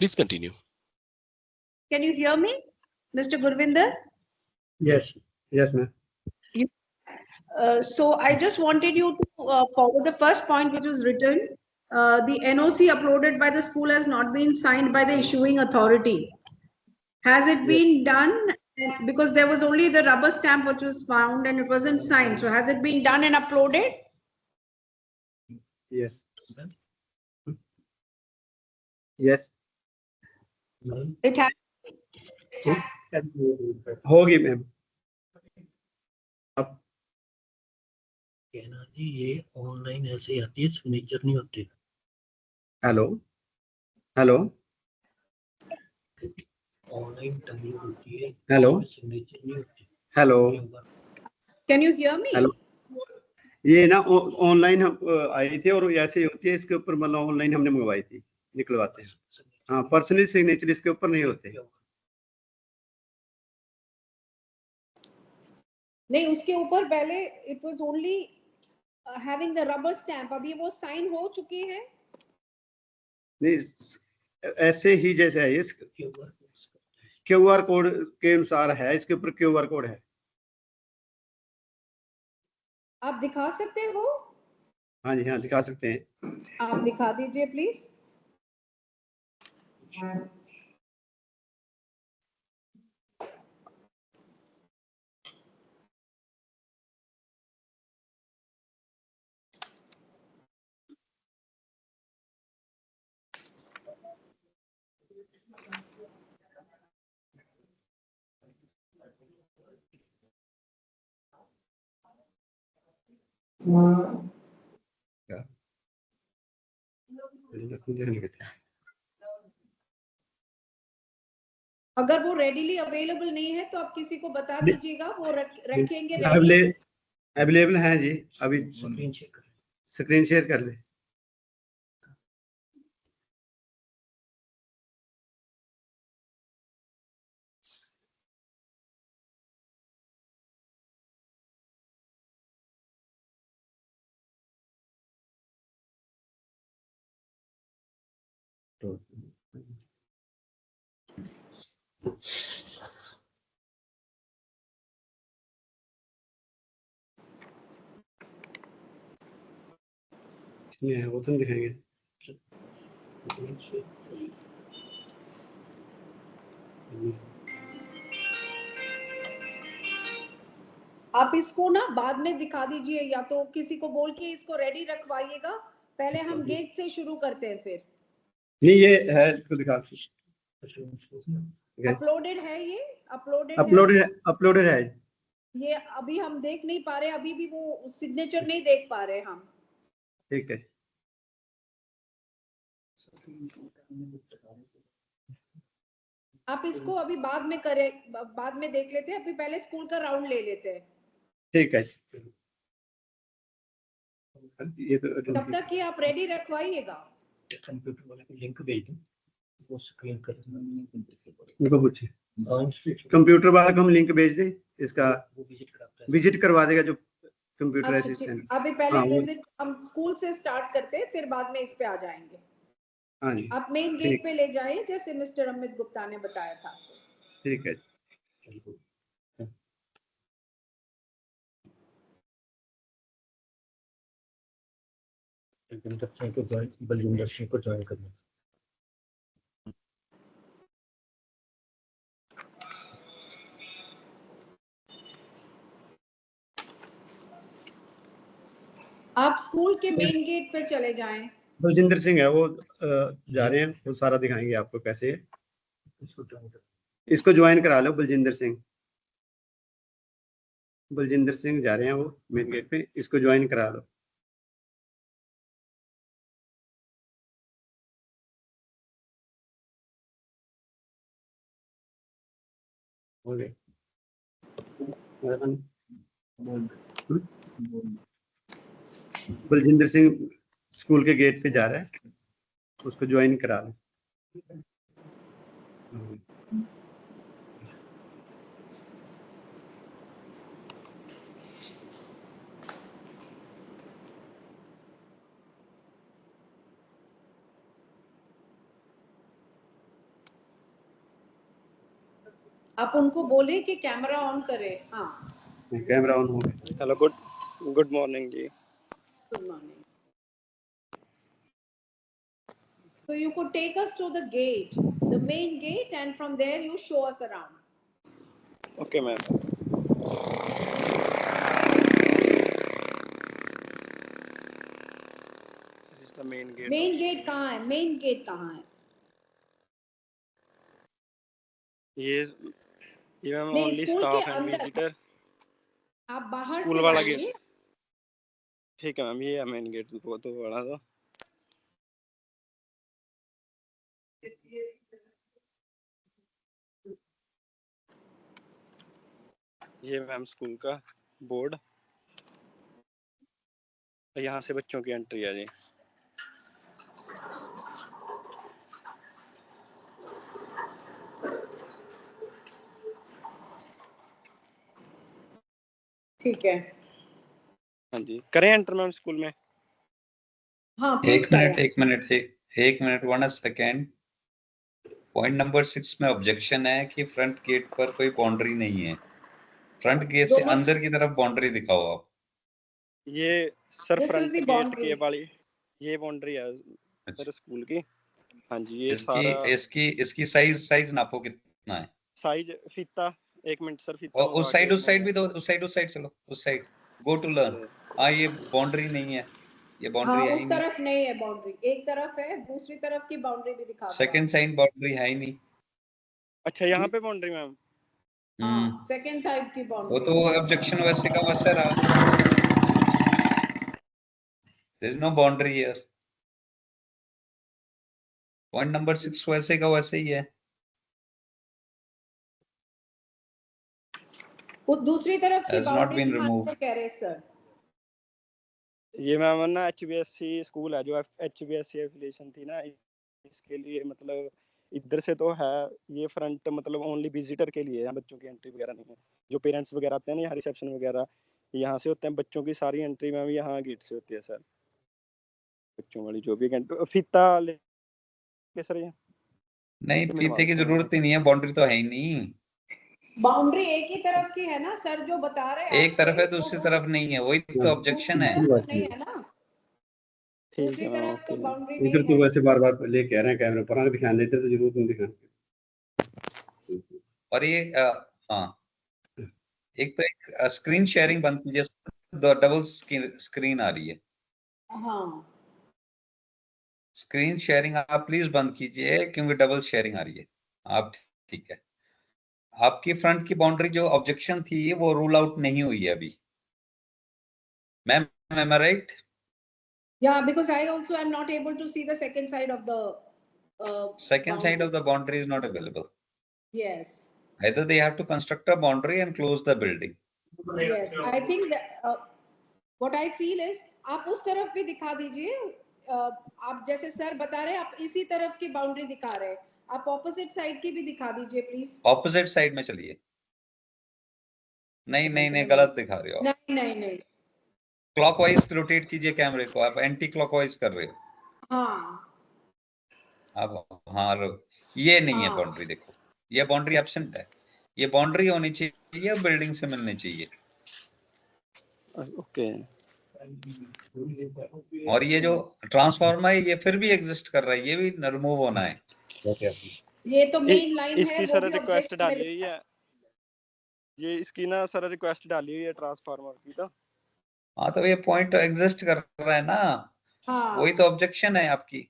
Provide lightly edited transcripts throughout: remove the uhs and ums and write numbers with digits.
Please continue. Can you hear me, Mr. Gurvinder? Yes, ma'am. So I just wanted you to forward the first point which was written. The NOC uploaded by the school has not been signed by the issuing authority. Has it been done? Because there was only the rubber stamp which was found and it wasn't signed. So has it been done and uploaded? Yes. Yes. It has. होगी ma'am. अब कहना जी ये online ऐसे आती है, signature नहीं होते. Hello online timing होती है, हेलो सिग्नेचर नहीं होते. Hello Can you hear me? Hello. ये ना ऑनलाइन हम आई थी और ऐसे होती है, इसके ऊपर मतलब ऑनलाइन हमने मंगवाई थी, निकलवाते हैं. हाँ, पर्सनल सिग्नेचर इसके ऊपर नहीं होते. नहीं, उसके ऊपर पहले it was only having the rubber stamp. अभी वो साइन हो चुके हैं. नहीं, ऐसे ही जैसे है, इस QR कोड के अनुसार है, इसके ऊपर QR कोड है. आप दिखा सकते हो? हाँ जी, हाँ दिखा सकते हैं. आप दिखा दीजिए प्लीज. अगर वो रेडीली अवेलेबल नहीं है तो आप किसी को बता दीजिएगा, वो रखेंगे. अवेलेबल है जी. अभी स्क्रीन शेयर कर ले. इसमें है, वो तुम दिखाएंगे. आप इसको ना बाद में दिखा दीजिए, या तो किसी को बोल के इसको रेडी रखवाइएगा. पहले हम गेट से शुरू करते हैं फिर. नहीं, ये है, इसको दिखा. अपलोडेड है ये. अपलोडेड है. ये अभी हम देख नहीं पा रहे, अभी भी वो सिग्नेचर नहीं देख पा रहे हम. ठीक है. आप इसको अभी बाद में करें, बाद में देख लेते हैं. अभी पहले स्कूल का राउंड ले लेते हैं. ठीक है. ये तो तब तक कि आप रेडी रखवाइएगा. कंप्यूटर वाले को लिंक भेज दूं, वो स्क्रीन कर उनको पूछे. कंप्यूटर वाला को हम लिंक भेज दें, इसका विजिट करवा देगा जो कंप्यूटर असिस्टेंट. अभी पहले विजिट हम स्कूल से स्टार्ट करते हैं, फिर बाद में इस पे आ जाएंगे. हाँ जी. आप मेन गेट पे ले जाइए जैसे मिस्टर अमित गुप्ता ने बताया था. ठीक है. बलजिंदर सिंह को ज्वाइन करना. आप स्कूल के मेन गेट पे चले जाएं. बलजिंदर सिंह है, वो जा रहे हैं, वो सारा दिखाएंगे आपको कैसे. इसको ज्वाइन करा लो. बलजिंदर सिंह जा रहे हैं, वो मेन गेट पे. इसको ज्वाइन करा लो. हो गए. बलजिंदर सिंह स्कूल के गेट पे जा रहा है, उसको ज्वाइन करा लो. आप उनको बोले कि कैमरा ऑन करे। हाँ, कैमरा ऑन हो गया। हेलो, गुड मॉर्निंग जी। Good morning. So you could take us to the gate, the main gate, and from there you show us around. Okay ma'am. This is the main gate. Main gate कहाँ है? Main gate कहाँ है? ये ma'am नहीं, only school के staff and अंदर। Visitor. आप बाहर स्कूल से वाला लाएंगे। गेट। ठीक है मैम, ये है मेन गेट, वो तो बड़ा था। ये मैम स्कूल का बोर्ड, यहाँ से बच्चों की एंट्री है जी। ठीक है। हाँ जी, करें एंटर मैम स्कूल में? हाँ, एक मिनट 1 सेकेंड। पॉइंट नंबर 6 में ऑब्जेक्शन है कि फ्रंट गेट पर कोई बाउंड्री नहीं है। फ्रंट गेट से अंदर की तरफ बाउंड्री दिखाओ आप। ये sir This is front the gate boundary. के वाली ये बाउंड्री है सर स्कूल की। हाँ जी, ये इसकी सारा इसकी साइज नापो कितना है। साइज फीता। एक मिनट सर, फीता और उस साइड भी दो, उस साइड चलो, उस साइड गो टू लर्न। हाँ, ये बाउंड्री नहीं है, ये बाउंड्री हाँ, है उस ही नहीं। तरफ नहीं है बाउंड्री, एक तरफ है, दूसरी तरफ की बाउंड्री भी दिखा दो। सेकंड साइड बाउंड्री है ही नहीं। अच्छा, यहाँ पे बाउंड्री मैम। हाँ, सेकंड साइड की वो बाउंड्री। तो ऑब्जेक्शन वैसे का वैसे रहा। There is no boundary here. Point number 6 वैसे का वैसे ही है। वो दूसरी तरफ की Has not बाउंड्री been दिखाने removed. को कह रहे सर। ये मैम ना HBSC स्कूल है, जो HBSC एफिलिएशन थी ना, इसके लिए मतलब इधर से तो है ये फ्रंट, मतलब ओनली विजिटर के लिए है, बच्चों की एंट्री वगैरह नहीं है। जो पेरेंट्स वगैरह आते हैं ना यहाँ रिसेप्शन वगैरह, यहाँ से होते हैं। बच्चों की सारी एंट्री मैम यहाँ गेट से होती है सर। बच्चों वाली जो भी फीता लेके सर, ये नहीं, फीते की जरूरत ही नहीं है, बाउंड्री तो है ही नहीं। बाउंड्री एक ही तरफ की है ना सर, जो बता रहे हैं एक तरफ है, दूसरी तरफ नहीं है, वही तो ऑब्जेक्शन है। नहीं है ना, ठीक दूसरी है तरफ ओके तो मैम। बाउंड्री इधर नहीं तो है। वैसे बार बार ले कह रहे हैं कैमरे पर, अगर ध्यान देते तो जरूरत नहीं दिखाने। और ये हाँ, एक तो एक स्क्रीन शेयरिंग बंद कीजिए, डबल स्क्रीन आ रही है। हाँ, स्क्रीन शेयरिंग आप प्लीज बंद कीजिए, क्योंकि डबल शेयरिंग आ रही है। आप ठीक है। आपकी फ्रंट की बाउंड्री जो ऑब्जेक्शन थी वो रूल आउट नहीं हुई है अभी। Ma'am, am I right? yeah, because I also am not able to see the second side of the Second side boundary. of the boundary is not available. Yes, Either they have to construct a boundary and close the building. yes, I think that what I feel is आप उस तरफ भी दिखा दीजिए। आप जैसे sir बता रहे हैं, आप इसी तरफ की बाउंड्री दिखा रहे हैं, आप ऑपोजिट साइड की भी दिखा दीजिए प्लीज। ऑपोजिट साइड में चलिए। नहीं, गलत दिखा रहे हो। नहीं। क्लॉकवाइज रोटेट कीजिए कैमरे को, आप एंटी क्लॉकवाइज कर रहे हो। हाँ, आप हाँ, ये नहीं है बाउंड्री। देखो, ये बाउंड्री एब्सेंट है। ये बाउंड्री होनी चाहिए, बिल्डिंग से मिलनी चाहिए। ओके। और ये जो ट्रांसफार्मर है, ये फिर भी एग्जिस्ट कर रहा है, ये भी रिमूव होना है। ये तो मेन लाइन है। इसकी सर रिक्वेस्ट डाली हुई है, ये इसकी ना सर रिक्वेस्ट डाली हुई है ट्रांसफार्मर की। तो हाँ, तो ये पॉइंट एग्जिस्ट कर रहा है ना। हाँ, वही तो ऑब्जेक्शन है आपकी।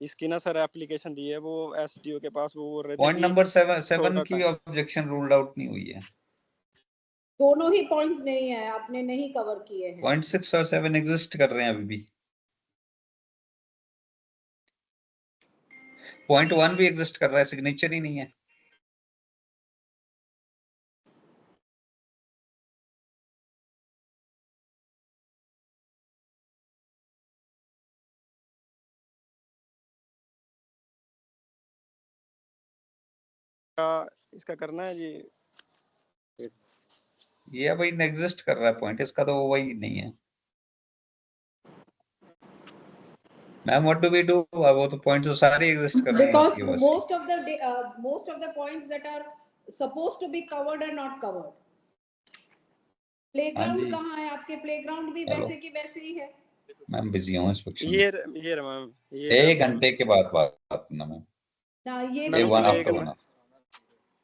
इसकी ना सर एप्लीकेशन दी है वो SDO के पास, वो पॉइंट नंबर 7 की ऑब्जेक्शन रूल्ड आउट नहीं हुई है। दोनों ही पॉइंट्स नहीं है, आपने नहीं कवर किए हैं। पॉइंट 6 और 7 एग्जिस्ट कर रहे हैं अभी भी। पॉइंट 1 भी एग्जिस्ट कर रहा है, सिग्नेचर ही नहीं है। इसका करना है जी। ये भाई एग्जिस्ट कर रहा है पॉइंट, इसका तो वही नहीं है। Ma'am what do we do? वो तो पॉइंट्स तो सारे एग्जिस्ट कर रहे हैं Because इसकी वजह से। most of the points that are supposed to be covered are not covered. हाँ Playground जी कहाँ है आपके? Playground भी चलो वैसे की वैसे ही है। मैम बिजी हूँ इंस्पेक्शन में। ये रहा मैम, ये एक रहा घंटे के बाद बात करना मैम। ना ये मैम वन नहीं, आफ्टर वन।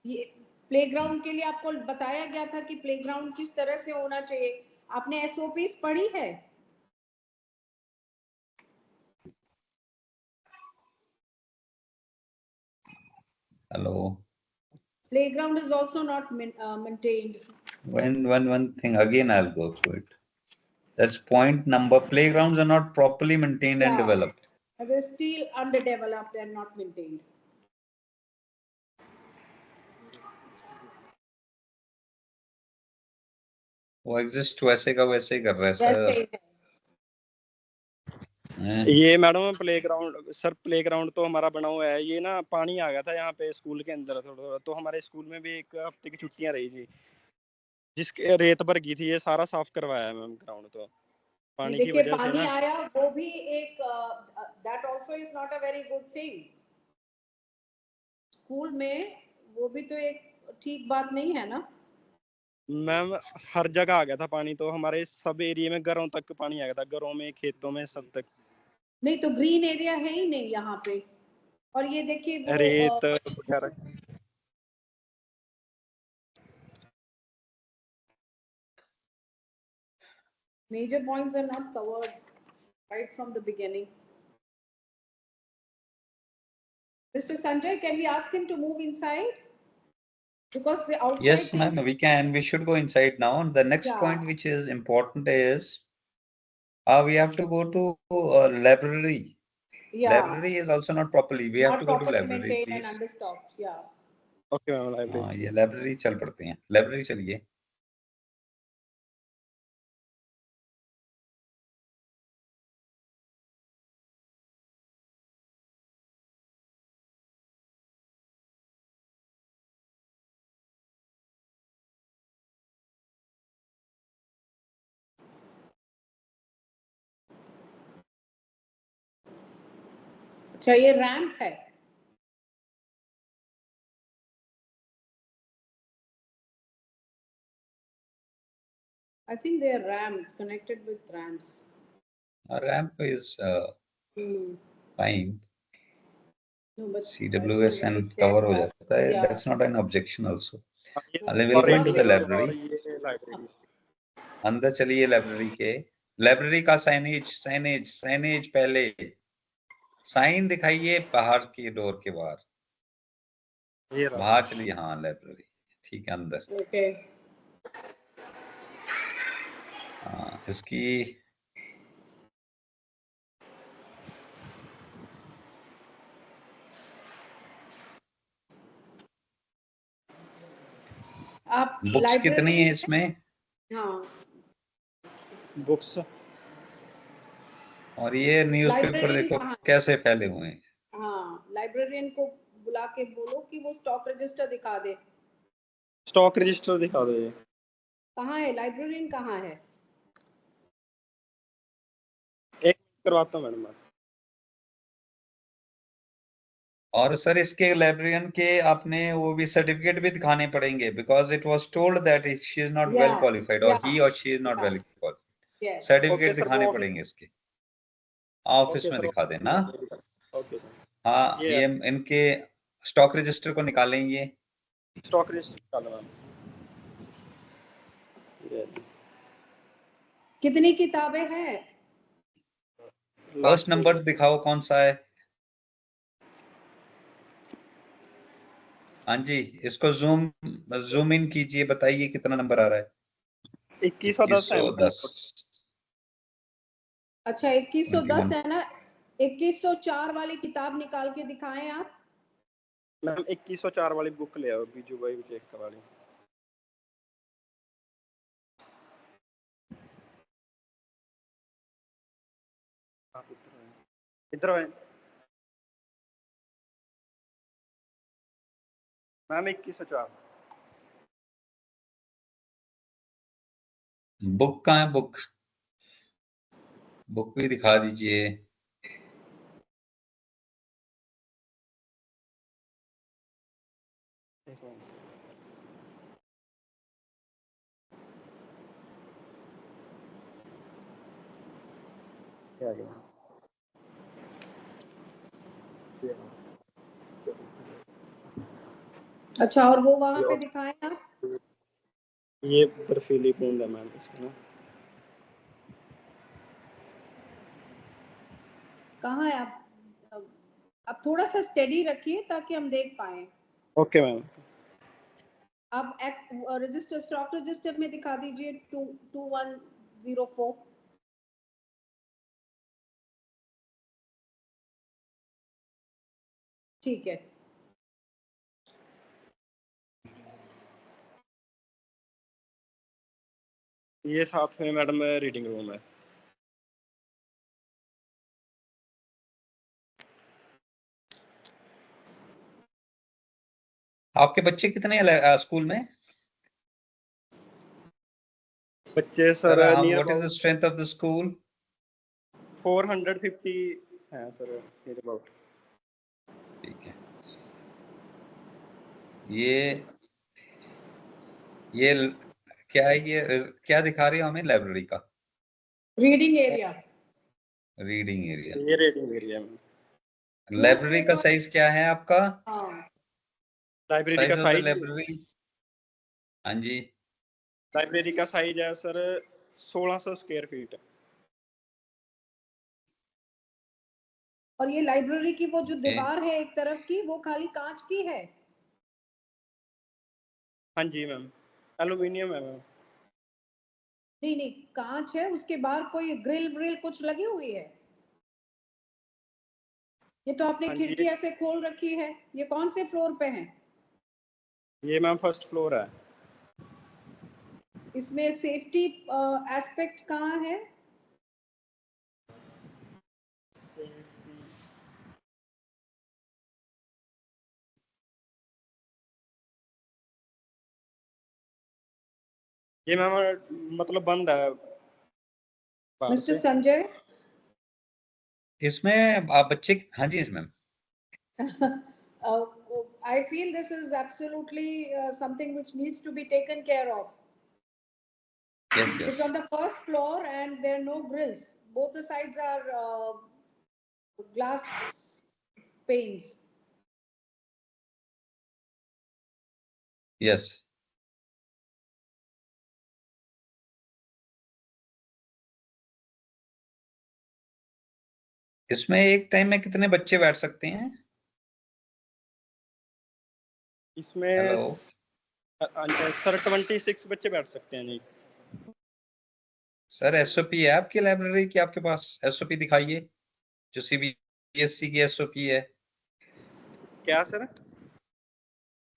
ये प्लेग्राउंड के लिए आपको बताया गया था कि प्लेग्राउंड किस तरह से होना चाहिए। आपने एसओपीस पढ़ी है? Hello. Playground is also not maintained. One thing again, I'll go through it. That's point number. Playgrounds are not properly maintained and Yeah, developed. they are still underdeveloped and not maintained. वो exist वैसे का वैसे ही कर रहा है वैसे sir. ही है। ये मैडम प्लेग्राउंड, सर प्लेग्राउंड तो हमारा बना हुआ है। ये ना पानी आ गया था यहाँ पे स्कूल के अंदर थोड़ा थोड़ा, तो हमारे स्कूल में भी एक हफ्ते की छुट्टियां रही थी, जिसके रेत भर गई थी। ये सारा साफ करवाया है मैम ग्राउंड, तो पानी की देखिए वजह से पानी ना। आया, वो भी एक that also is not a very good thing. School में वो भी तो एक ठीक बात नहीं है ना। मैम हर जगह आ गया था पानी, तो हमारे सब एरिया में घरों तक पानी आ गया था, घरों में, खेतों में, सब तक। नहीं तो ग्रीन एरिया है ही नहीं यहाँ पे। और ये देखिए वो रेत वगैरह। major points are not covered right from the beginning. Mr. Sanjay, can we ask him to move inside? Because the outside Yes, things. ma'am. We can. We should go inside now. The next Yeah. point, which is important, is we have to go to library. Yeah. Library is also not properly. We have Not to go to properly library, maintained and please. understocked. Yeah. Okay ma'am, library. हाँ, ये library चल पड़ते हैं। Library चलिए। अच्छा ये ramp है। I think they are ramps, connected with ramps. Ramp is fine. No, but CWS and cover हो जाता है. Yeah. That's not an objection also. ये We'll go into the और library. ये लाइब्रेरी। अंदर चलिए लाइब्रेरी के। लाइब्रेरी का साइनेज पहले साइन दिखाइए बाहर की डोर के बाहर। ये रहा। बाहर चलिए। हाँ लाइब्रेरी ठीक है अंदर। Okay. हाँ इसकी आप बुक्स library कितनी है इसमें? हाँ बुक्स। और ये न्यूज़पेपर Librarian देखो कहाँ है? कैसे फैले हुए हैं। हाँ लाइब्रेरियन को बुला के बोलो कि वो स्टॉक रजिस्टर दिखा दे। स्टॉक रजिस्टर दिखा दो। ये कहाँ है लाइब्रेरियन? कहाँ है? एक करवाता हूँ मैडम। और सर इसके लाइब्रेरियन के आपने वो भी सर्टिफिकेट भी दिखाने पड़ेंगे, because it was told that she is not well qualified और ही और she is not well qualified. Yes. Certificate okay sir, दिखाने वो पड़ेंगे इसके। ऑफिस ओके में सर, दिखा देना। Okay sir. हाँ ये इनके स्टॉक रजिस्टर को निकालेंगे। स्टॉक रजिस्टर निकालो मैम। कितनी किताबें हैं? फर्स्ट नंबर दिखाओ कौन सा है। हाँ जी इसको जूम इन कीजिए, बताइए कितना नंबर आ रहा है। 2110 है। 2110। अच्छा 2110 है ना। 2104 वाली किताब निकाल के दिखाएं आप। मैम 2104 वाली बुक ले आओ, बीजू भाई विजय वाली। इधर है मैम 2104। बुक कहाँ है? बुक भी दिखा दीजिए। क्या गया? अच्छा, और वो वहां पे दिखाएं आप। ये बर्फीली बूंद है मैम इसका ना। कहाँ है आप थोड़ा सा स्टेडी रखिए ताकि हम देख पाए। Okay ma'am. आप रजिस्टर, स्टॉक रजिस्टर में दिखा दीजिए 2104। ठीक है। ये साथ में मैडम रीडिंग रूम है। आपके बच्चे कितने स्कूल में? बच्चे sir near what is the about strength of the school? 450 हैं सर नियर अबाउट। ठीक है। ये क्या है? ये क्या दिखा रही हो हमें? लाइब्रेरी का रीडिंग एरिया। Reading area. ये रीडिंग एरिया में। लाइब्रेरी का साइज क्या है आपका? हाँ, लाइब्रेरी का size of the size, library. हाँ जी। लाइब्रेरी का साइज है सर 1600 स्क्वायर फीट। और ये लाइब्रेरी की वो जो Okay. दीवार है एक तरफ की, वो खाली कांच की है? हाँ जी मैम, एल्यूमिनियम है मैम। नहीं नहीं, कांच है, उसके बाहर कोई ग्रिल व्रिल कुछ लगी हुई है? ये तो आपने हाँ जी, खिड़की ऐसे खोल रखी है। ये कौन से फ्लोर पे है? ये मैम फर्स्ट फ्लोर है। इसमें सेफ्टी एस्पेक्ट कहाँ है? ये मैम मतलब बंद है बाहर मिस्टर से। संजय, इसमें आप बच्चे, हाँ जी ma'am. I feel this is absolutely something which needs to be taken care of. Yes It's yes on the first floor and there are no grills. Both the sides are glass panes. Yes. इसमें एक time में कितने बच्चे बैठ सकते हैं? इसमें hello sir 26 बच्चे बैठ सकते हैं जी। सर, एसओपी है आपकी लाइब्रेरी की? आपके पास एसओपी दिखाइए, जो सीबीएसई की एसओपी है। क्या सर?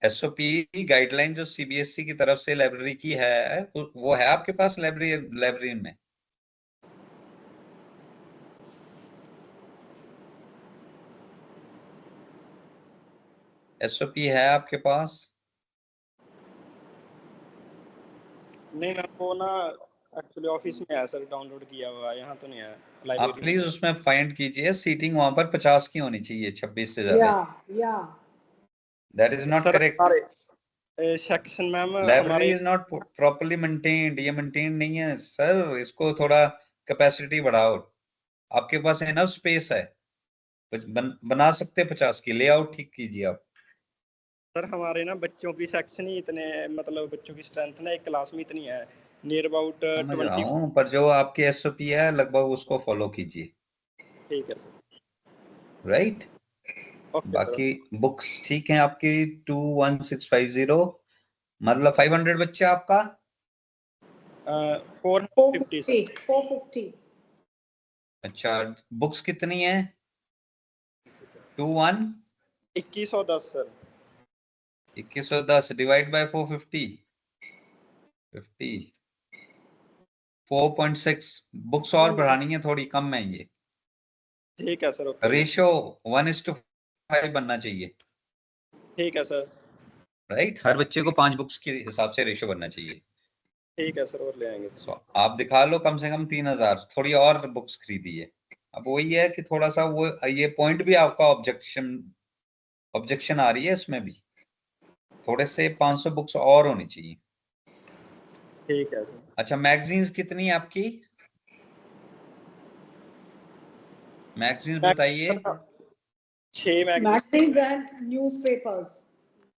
एसओपी गाइडलाइन जो सीबीएसई की तरफ से लाइब्रेरी की है, वो है आपके पास लाइब्रेरी में? एसओपी है आपके पास? नहीं मैम, वो ना एक्चुअली ऑफिस में है सर, डाउनलोड किया हुआ है, यहाँ तो नहीं है आप लाइब्रेरी प्लीज में। उसमें फाइंड कीजिए, सीटिंग वहां पर 50 की होनी चाहिए, 26 से ज्यादा। Yeah. That is not sir correct. हमारे सेक्शन मैम लाइब्रेरी हमारे इज नॉट प्रॉपर्ली मेंटेन्ड। ये मेंटेन नहीं है सर, इसको थोड़ा कैपेसिटी बढ़ाओ। आपके पास इनफ स्पेस है, बना सकते हैं 50 की। लेआउट ठीक कीजिए आप। सर हमारे ना बच्चों की सेक्शन ही इतने, मतलब बच्चों की स्ट्रेंथ ना एक क्लास में इतनी है, नियर अबाउट समझ रहा 20। हूँ, पर जो आपकी एसओपी है लगभग उसको फॉलो कीजिए। ठीक है सर। राइट। Okay sir. बाकी बुक्स ठीक है आपकी? 21650, मतलब 500 बच्चा आपका। 450 सर। 450. अच्छा, बुक्स कितनी है? 21 2110 सर। 2110 divide by 450, 50 4.6। बुक्स और बढ़ानी है थोड़ी, कम है ये। ठीक है सर। ओके। रेशियो 1:5 बनना चाहिए। ठीक है सर। राइट, हर बच्चे को 5 बुक्स के हिसाब से रेशियो बनना चाहिए। ठीक है सर, और ले आएंगे सर। आप दिखा लो कम से कम 3000, थोड़ी और बुक्स खरीदिए। अब वही है कि थोड़ा सा वो ये पॉइंट भी आपका ऑब्जेक्शन आ रही है इसमें भी, थोड़े से 500 बुक्स और होनी चाहिए। ठीक है सर। अच्छा, मैगजीन्स कितनी है आपकी? मैगजीन्स बताइए। 6 मैगजीन। Magazines and newspapers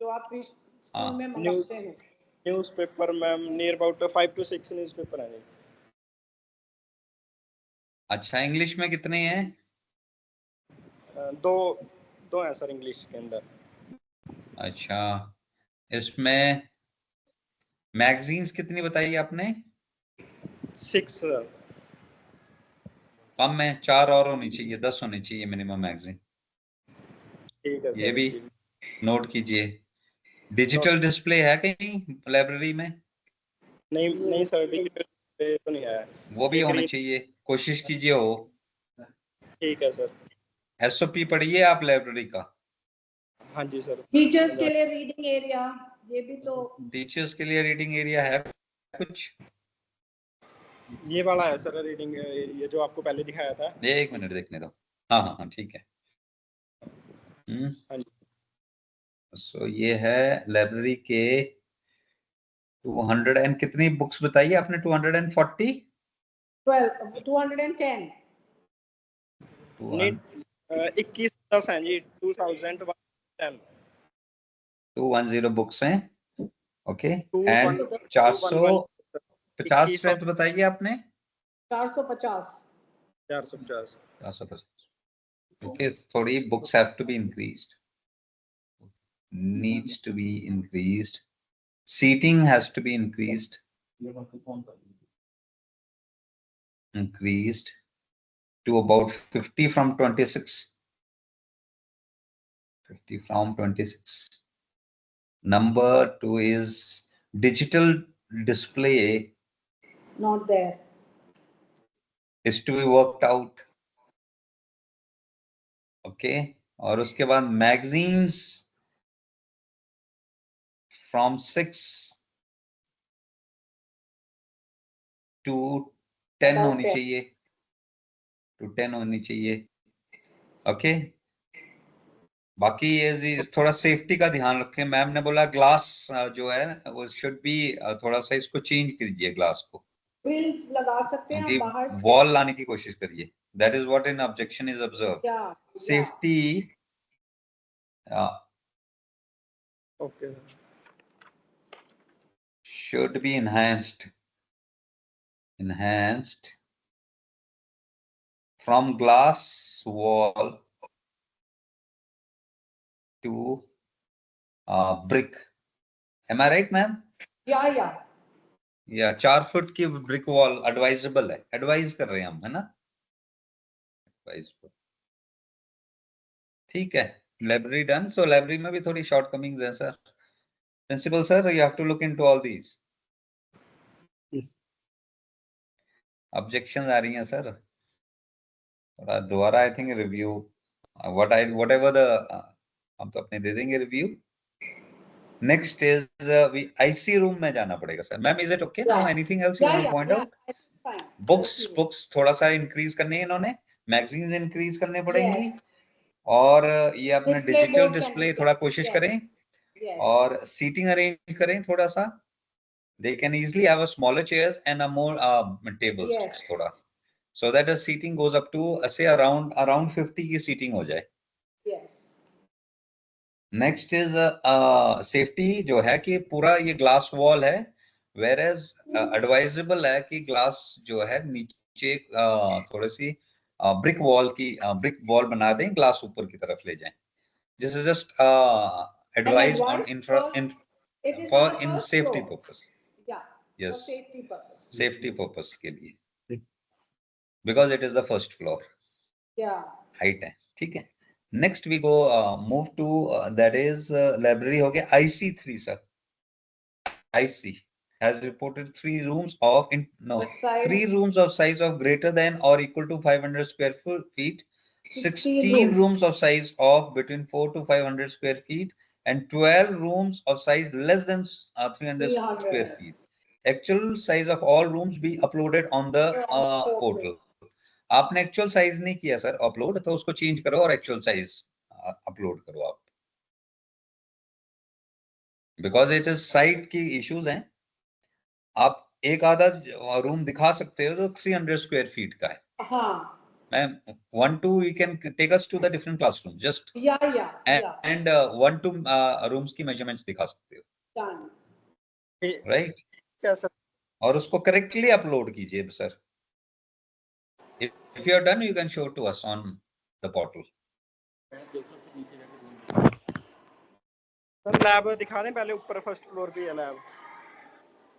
जो आप स्कूल हाँ। में मंगाते हो। Newspaper ma'am near about 5 to 6 newspaper हैं। अच्छा, इंग्लिश में कितने हैं? दो हैं सर इंग्लिश के अंदर। अच्छा, इसमें मैगजीन्स कितनी बताई आपने? 6 कम है, 4 और होनी चाहिए, 10 होनी चाहिए मिनिमम मैगजीन। ठीक है सर। ये भी नोट कीजिए। डिजिटल डिस्प्ले है कहीं लाइब्रेरी में? नहीं सर, डिजिटल तो नहीं है। वो भी होने चाहिए, कोशिश कीजिए हो। ठीक है सर। एसओपी पढ़िए आप लाइब्रेरी का। हाँ जी सर। टीचर्स के लिए रीडिंग एरिया, ये भी तो। टीचर्स के लिए रीडिंग एरिया है कुछ? ये वाला है सर रीडिंग, ये जो आपको पहले दिखाया था। एक मिनट देखने दो। हाँ हाँ हाँ, ठीक है। हाँ जी। सो ये है लाइब्रेरी के 200 एंड कितनी बुक्स बताइए आपने? 240? 210। 21 हैं जी। 2010 210 बुक्स हैं। ओके, 210 एंड 450 स्ट्रेंथ बताइए आपने? 450। 450। 450। ओके, थोड़ी books have to be increased, needs to be increased. Seating has to be increased to about 50 from 26. 50 from 26. Number 2 is digital display Not there. is to be worked out. Okay, और उसके बाद magazines from 6 to 10 About होनी 10. चाहिए, to 10 होनी चाहिए। Okay, बाकी ये थोड़ा सेफ्टी का ध्यान रखें। मैम ने बोला ग्लास जो है वो शुड बी, थोड़ा सा इसको चेंज कीजिए ग्लास को, ग्रिल्स लगा सकते हैं क्योंकि बाहर से। वॉल लाने की कोशिश करिए। That is what in objection is observe. Safety okay should be enhanced from glass wall to brick. Am I right, ma'am? या 4 फुट की ब्रिक वॉल एडवाइजेबल है, एडवाइज कर रहे हैं हम, है ना? ठीक है, लाइब्रेरी डन। सो लाइब्रेरी में भी थोड़ी शॉर्टकमिंग्स हैं sir. Principal sir, you have to look into all these. Objections आ रही हैं सर, थोड़ा दोबारा I think review whatever the हम तो अपने दे देंगे review. Next is IC room में जाना पड़ेगा sir. Ma'am is it okay now? Anything else you want to point out? Books थोड़ा सा इंक्रीज करनी है इन्होंने, मैगजीन्स इंक्रीज करने पड़ेंगी, और ये अपना डिजिटल डिस्प्ले थोड़ा कोशिश करें, और सीटिंग अरेंज करें थोड़ा सा। They can easily have a smaller chairs and a more tables थोड़ा, so that the seating goes up to say around 50 की seating हो जाए। नेक्स्ट इज सेफ्टी जो है कि पूरा ये ग्लास वॉल है, वेर एज एडवाइजेबल है कि ग्लास जो है नीचे थोड़ी सी ब्रिक वॉल बना दें, ग्लास ऊपर की तरफ ले जाएं। This is just advise on for in safety purpose. Yes, safety purpose के लिए, because it is the first floor, height है। ठीक है, next we go move to that is library हो गया IC3 sir. IC has reported 3 rooms of 3 rooms of size of greater than or equal to 500 square feet, 16 rooms of size of between 4 to 500 square feet, and 12 rooms of size less than 300 square feet. Actual size of all rooms be uploaded on the portal. आपने actual size नहीं किया sir upload, तो उसको change करो और actual size upload करो आप, because it is site की इश्यूज हैं। आप एक आधा रूम दिखा सकते हो जो 300 स्क्वायर फीट का है, Ma'am, 1-2, you can take us to the different classrooms. Just Yeah. and 1-2 rooms की measurements दिखा सकते हो, Done. right? क्या सर? और उसको correctly upload कीजिए sir. If you are done, you can show to us on the portal. Sir lab दिखा दें पहले, ऊपर फर्स्ट फ्लोर पे है लैब।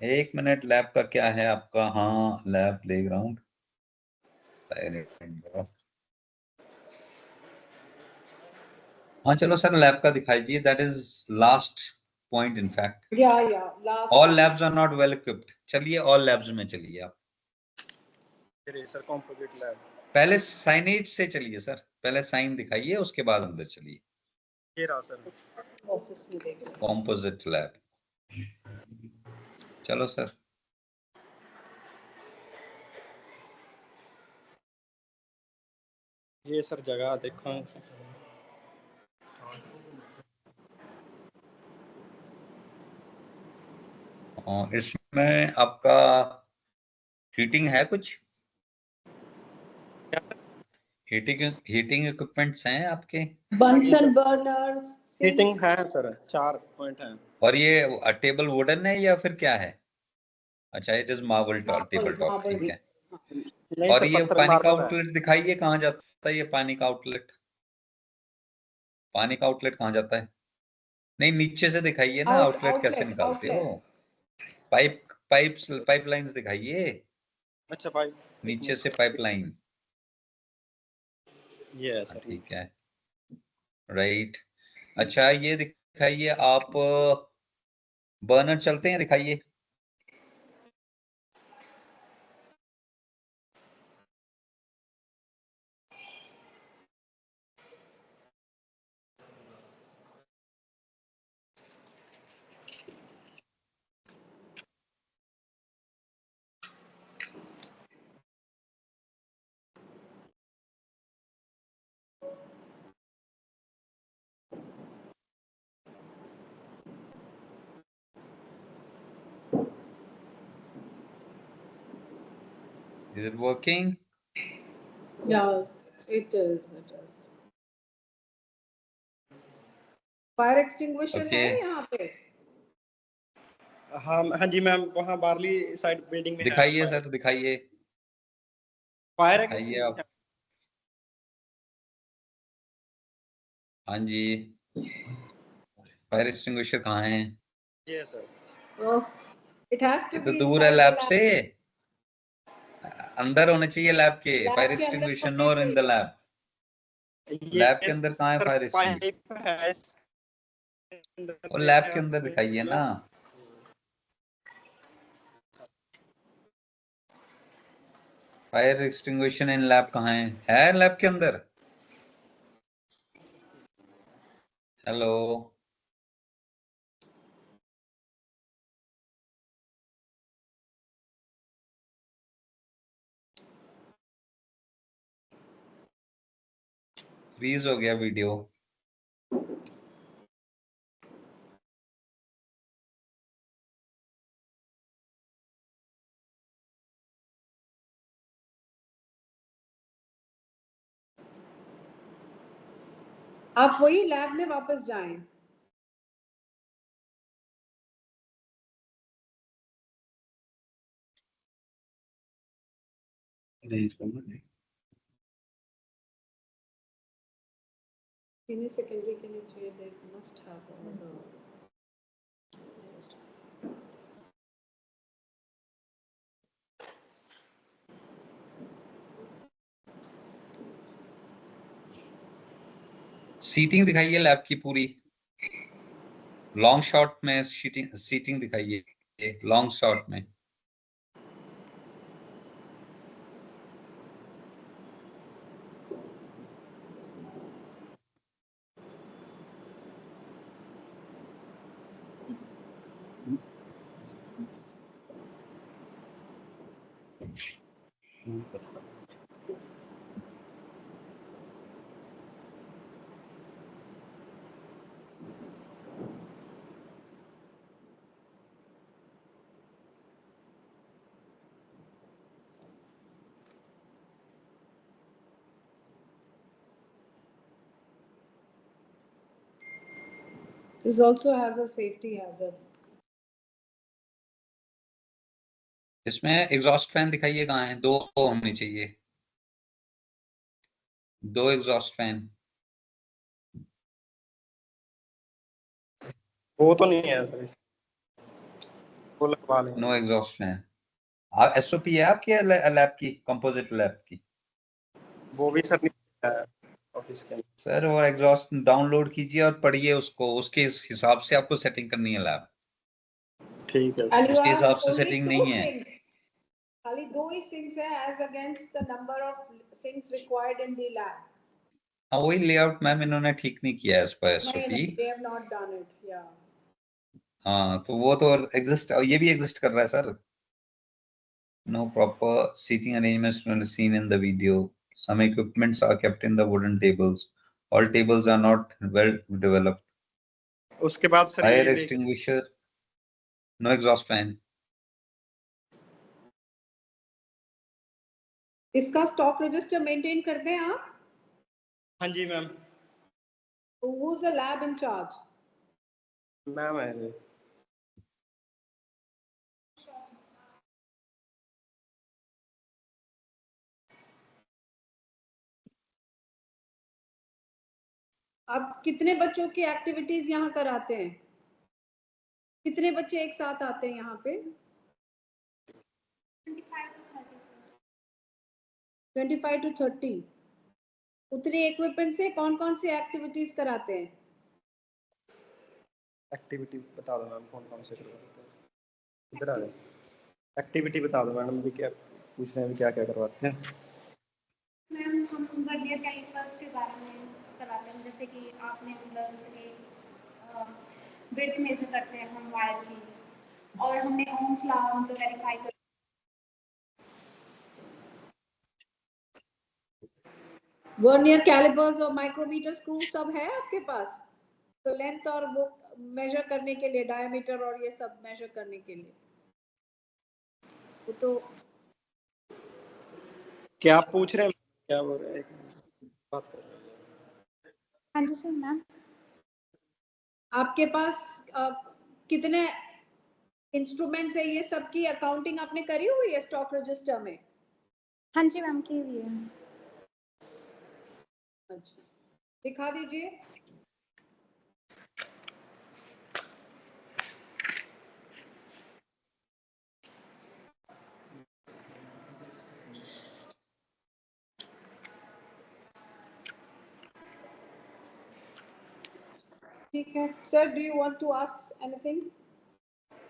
एक मिनट, लैब का क्या है आपका? हाँ, लैब प्लेग्राउंड। हाँ चलो सर, लैब का दिखाइए। That is last point in fact. Yeah. Last. All labs are not well equipped. चलिए ऑल लैब्स में चलिए आप। Sir composite lab. पहले साइनेज से चलिए सर, पहले साइन दिखाइए, उसके बाद अंदर चलिए। ये रहा सर ऑफिस में देख सकते कॉम्पोजिट लैब। चलो सर। ये सर जगह देखो। इसमें आपका हीटिंग है कुछ? हीटिंग इक्विपमेंट्स हैं आपके? Bunsen burners. हीटिंग है सर, 4 पॉइंट हैं। और ये टेबल वुडन है या फिर क्या है? अच्छा, it is marble table top, ठीक है। नहीं और सर, ये पत्थर पानी का मार्बल है। आउटलेट दिखाइए, कहाँ जाता है ये पानी का आउटलेट? पानी का आउटलेट कहाँ जाता है? नहीं, नीचे से दिखाइए ना, आउटलेट कैसे निकालते हो? पाइपलाइंस दिखाइए, अच्छा भाई, नीचे से पाइपलाइन। ये है सर। ठीक है, राइट। अच्छा, ये दिखाइए आप, बर्नर चलते हैं, दिखाइए। Is it working? Yeah, it is. Fire extinguisher Okay. है यहाँ पे? हाँ जी मैम, वहाँ बारली साइड बिल्डिंग में है। दिखाइए सर, दिखाइए। फायर दिखाइए आप। हाँ जी, फायर एक्सटिंग्विशर कहाँ है? ये सर। इट हैज टू ये तो बी दूर है इनसाइड लैब द से, अंदर होने चाहिए लैब के। लैब फायर के अंदर एक्सटिंग्विशर होने नॉट इन द चाहिए। लैब। ये लैब के अंदर कहाँ है सर फायर एक्सटिंग्विशर? पाइप है और लैब के अंदर दिखाइए ना। फायर एक्सटिंग्विशर इन लैब कहाँ है लैब के अंदर? हेलो, फ्रीज हो गया वीडियो। आप वही लैब में वापस जाएं। Senior secondary के लिए they must have all the seating दिखाइए लैब की पूरी, लॉन्ग शॉट में सीटिंग दिखाइए, लॉन्ग शॉट में। This also has a safety hazard. इसमें एग्जॉस्ट फैन दिखाइए कहाँ है, 2 होने चाहिए, 2 एग्जॉस्ट फैन। वो तो नहीं है सर, वो लगवा लेंगे। No exhaust fan. आप एसओपी है आपकी लैब की, कंपोजिट लैब की? वो भी सर नहीं है ऑफिस के अंदर। सर और एग्जॉस्ट डाउनलोड कीजिए और पढ़िए उसको, उसके हिसाब से आपको सेटिंग करनी है लैब। ठीक है। And you उसके have हिसाब से only सेटिंग 2 नहीं है। sinks. खाली 2 ही sinks है as against the number of sinks required in the lab. हाँ वही लेआउट मैम इन्होंने ठीक नहीं किया है इस पर एसओपी। नहीं, they have not done it. Yeah. हाँ तो वो तो एग्जिस्ट, ये भी एग्जिस्ट कर रहा है sir. No proper seating arrangements seen in the video, some equipments are kept in the wooden tables, all tables are not well developed, उसके बाद सर fire ये देख, extinguisher, no exhaust fan। इसका स्टॉक रजिस्टर मेंटेन करते हैं आप? हाँ जी ma'am, Who is the lab in charge? Ma'am है। आप कितने बच्चों की एक्टिविटीज यहाँ कराते हैं? कितने बच्चे एक साथ आते हैं यहाँ पे? 25 to 30। उतनी इक्विपमेंट से कौन कौन सी एक्टिविटीज कराते हैं? एक्टिविटी बता दो मैम, कौन कौन से करवाते हैं, इधर आ जाओ। एक्टिविटी बता दो मैडम, भी क्या पूछ रहे हैं, क्या क्या करवाते हैं। मैम हम वर्नियर कैलिपर्स के बारे में कराते हैं, जैसे कि आपने मतलब जैसे कि ब्रेथ मेजर करते हैं हम वायर की, और हमने ओम्स लॉ मतलब वेरीफाई कर। वर्नियर कैलिपर्स और माइक्रोमीटर स्क्रू सब है आपके पास? तो लेंथ और वो मेजर करने के लिए, डायमीटर और ये सब मेजर करने के लिए, वो तो क्या आप पूछ रहे हैं, क्या बोल रहे हैं, बात कर रहे हैं। हाँ जी सर मैम। आपके पास कितने इंस्ट्रूमेंट्स है, ये सब की अकाउंटिंग आपने करी हुई है स्टॉक रजिस्टर में? हाँ जी मैम की हुई है। अच्छा, दिखा दीजिए। ठीक है sir, do you want to ask anything?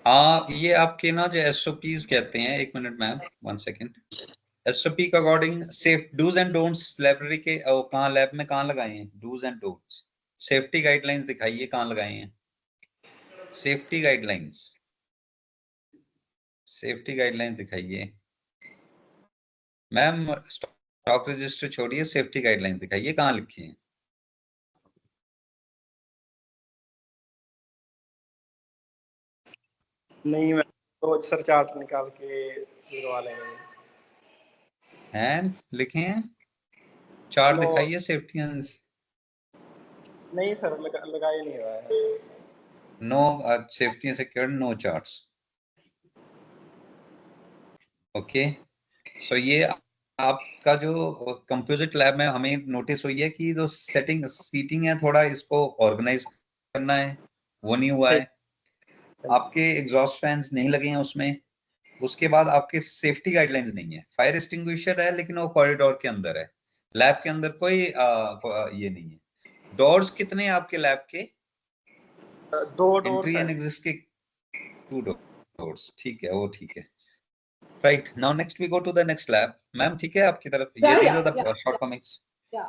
हाँ ये आपके ना जो एसओपीज कहते हैं, 1 मिनट मैम, 1 सेकेंड। एसओपी के according safe dos and don'ts library के कहाँ लैब में कहाँ लगाए हैं? Dos and don'ts safety guidelines दिखाइए कहाँ लगाए हैं? सेफ्टी गाइडलाइंस, सेफ्टी गाइडलाइंस दिखाइए मैम। स्टॉक रजिस्टर छोड़िए, सेफ्टी गाइडलाइंस दिखाइए कहाँ लिखी है? नहीं मैम, तो सर चार्ट निकाल के दिलवा लेंगे। हैं लिखे हैं चार्ट नो, दिखाइए सेफ्टी। नहीं सर, लगाया नहीं हुआ है। No safety secure, no charts. Okay so ये आपका जो कंपोजिट लैब में हमें नोटिस हुई है कि जो सेटिंग सीटिंग है थोड़ा इसको ऑर्गेनाइज करना है, वो नहीं हुआ है। आपके एग्जॉस्ट फैंस नहीं लगे हैं उसमें। उसके बाद आपके सेफ्टी गाइडलाइंस नहीं है। फायर एक्सटिंग्विशर है लेकिन वो कॉरिडोर के अंदर है, लैब के अंदर कोई ये नहीं है। डोर्स कितने हैं आपके लैब के? 2 डोर्स एंट्री हैं। एंड एग्जिट के 2 डोर्स, ठीक है, वो ठीक है। Right now next we go to the next lab. Ma'am ठीक है आपकी तरफ, ये Yeah, these yeah, are the yeah, shortcomings. yeah.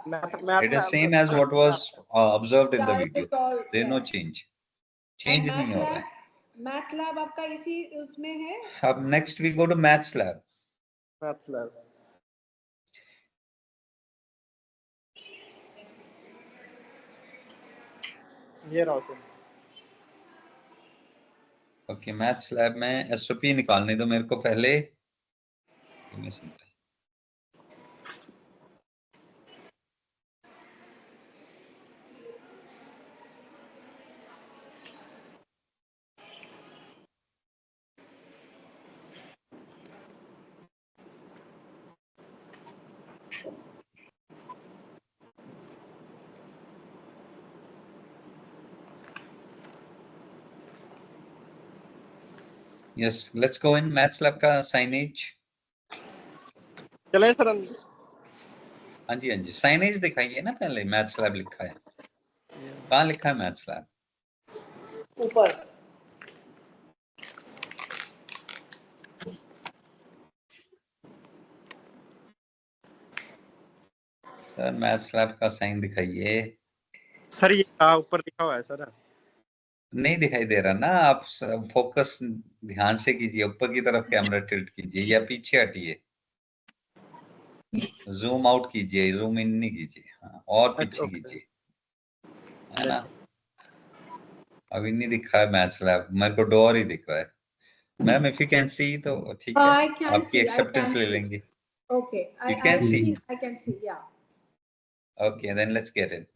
It is same as what was observed in the Yeah, video. it's all, There is no yes. change. And Change नहीं हो रहा है। Math lab आपका इसी उसमें है? अब next we go to maths lab. Maths lab, ये रहो सर। Okay, maths lab में SOP निकालने दो मेरे को पहले। Give me some time. Yes, let's go in maths lab का signage. चले सर हाँ जी, हाँ जी, signage दिखाइए ना पहले। maths lab लिखा है, कहाँ लिखा है maths lab? ऊपर। सर maths lab का साइन दिखाइए। सर ये ऊपर लिखा हुआ है सर। नहीं दिखाई दे रहा ना, आप फोकस ध्यान से कीजिए, ऊपर की तरफ कैमरा टिल्ट कीजिए या पीछे हटिए, जूम आउट कीजिए, जूम इन नहीं कीजिए। हाँ, और पीछे कीजिए, है ना। अभी नहीं दिख रहा है मैथ्स लैब, मेरे को डोर ही दिख रहा है। Ma'am if you can see तो ठीक है, I can आपकी see, I एक्सेप्टेंस can ले see. लेंगे। Okay, You can see. I can see, yeah. Okay, then let's get in.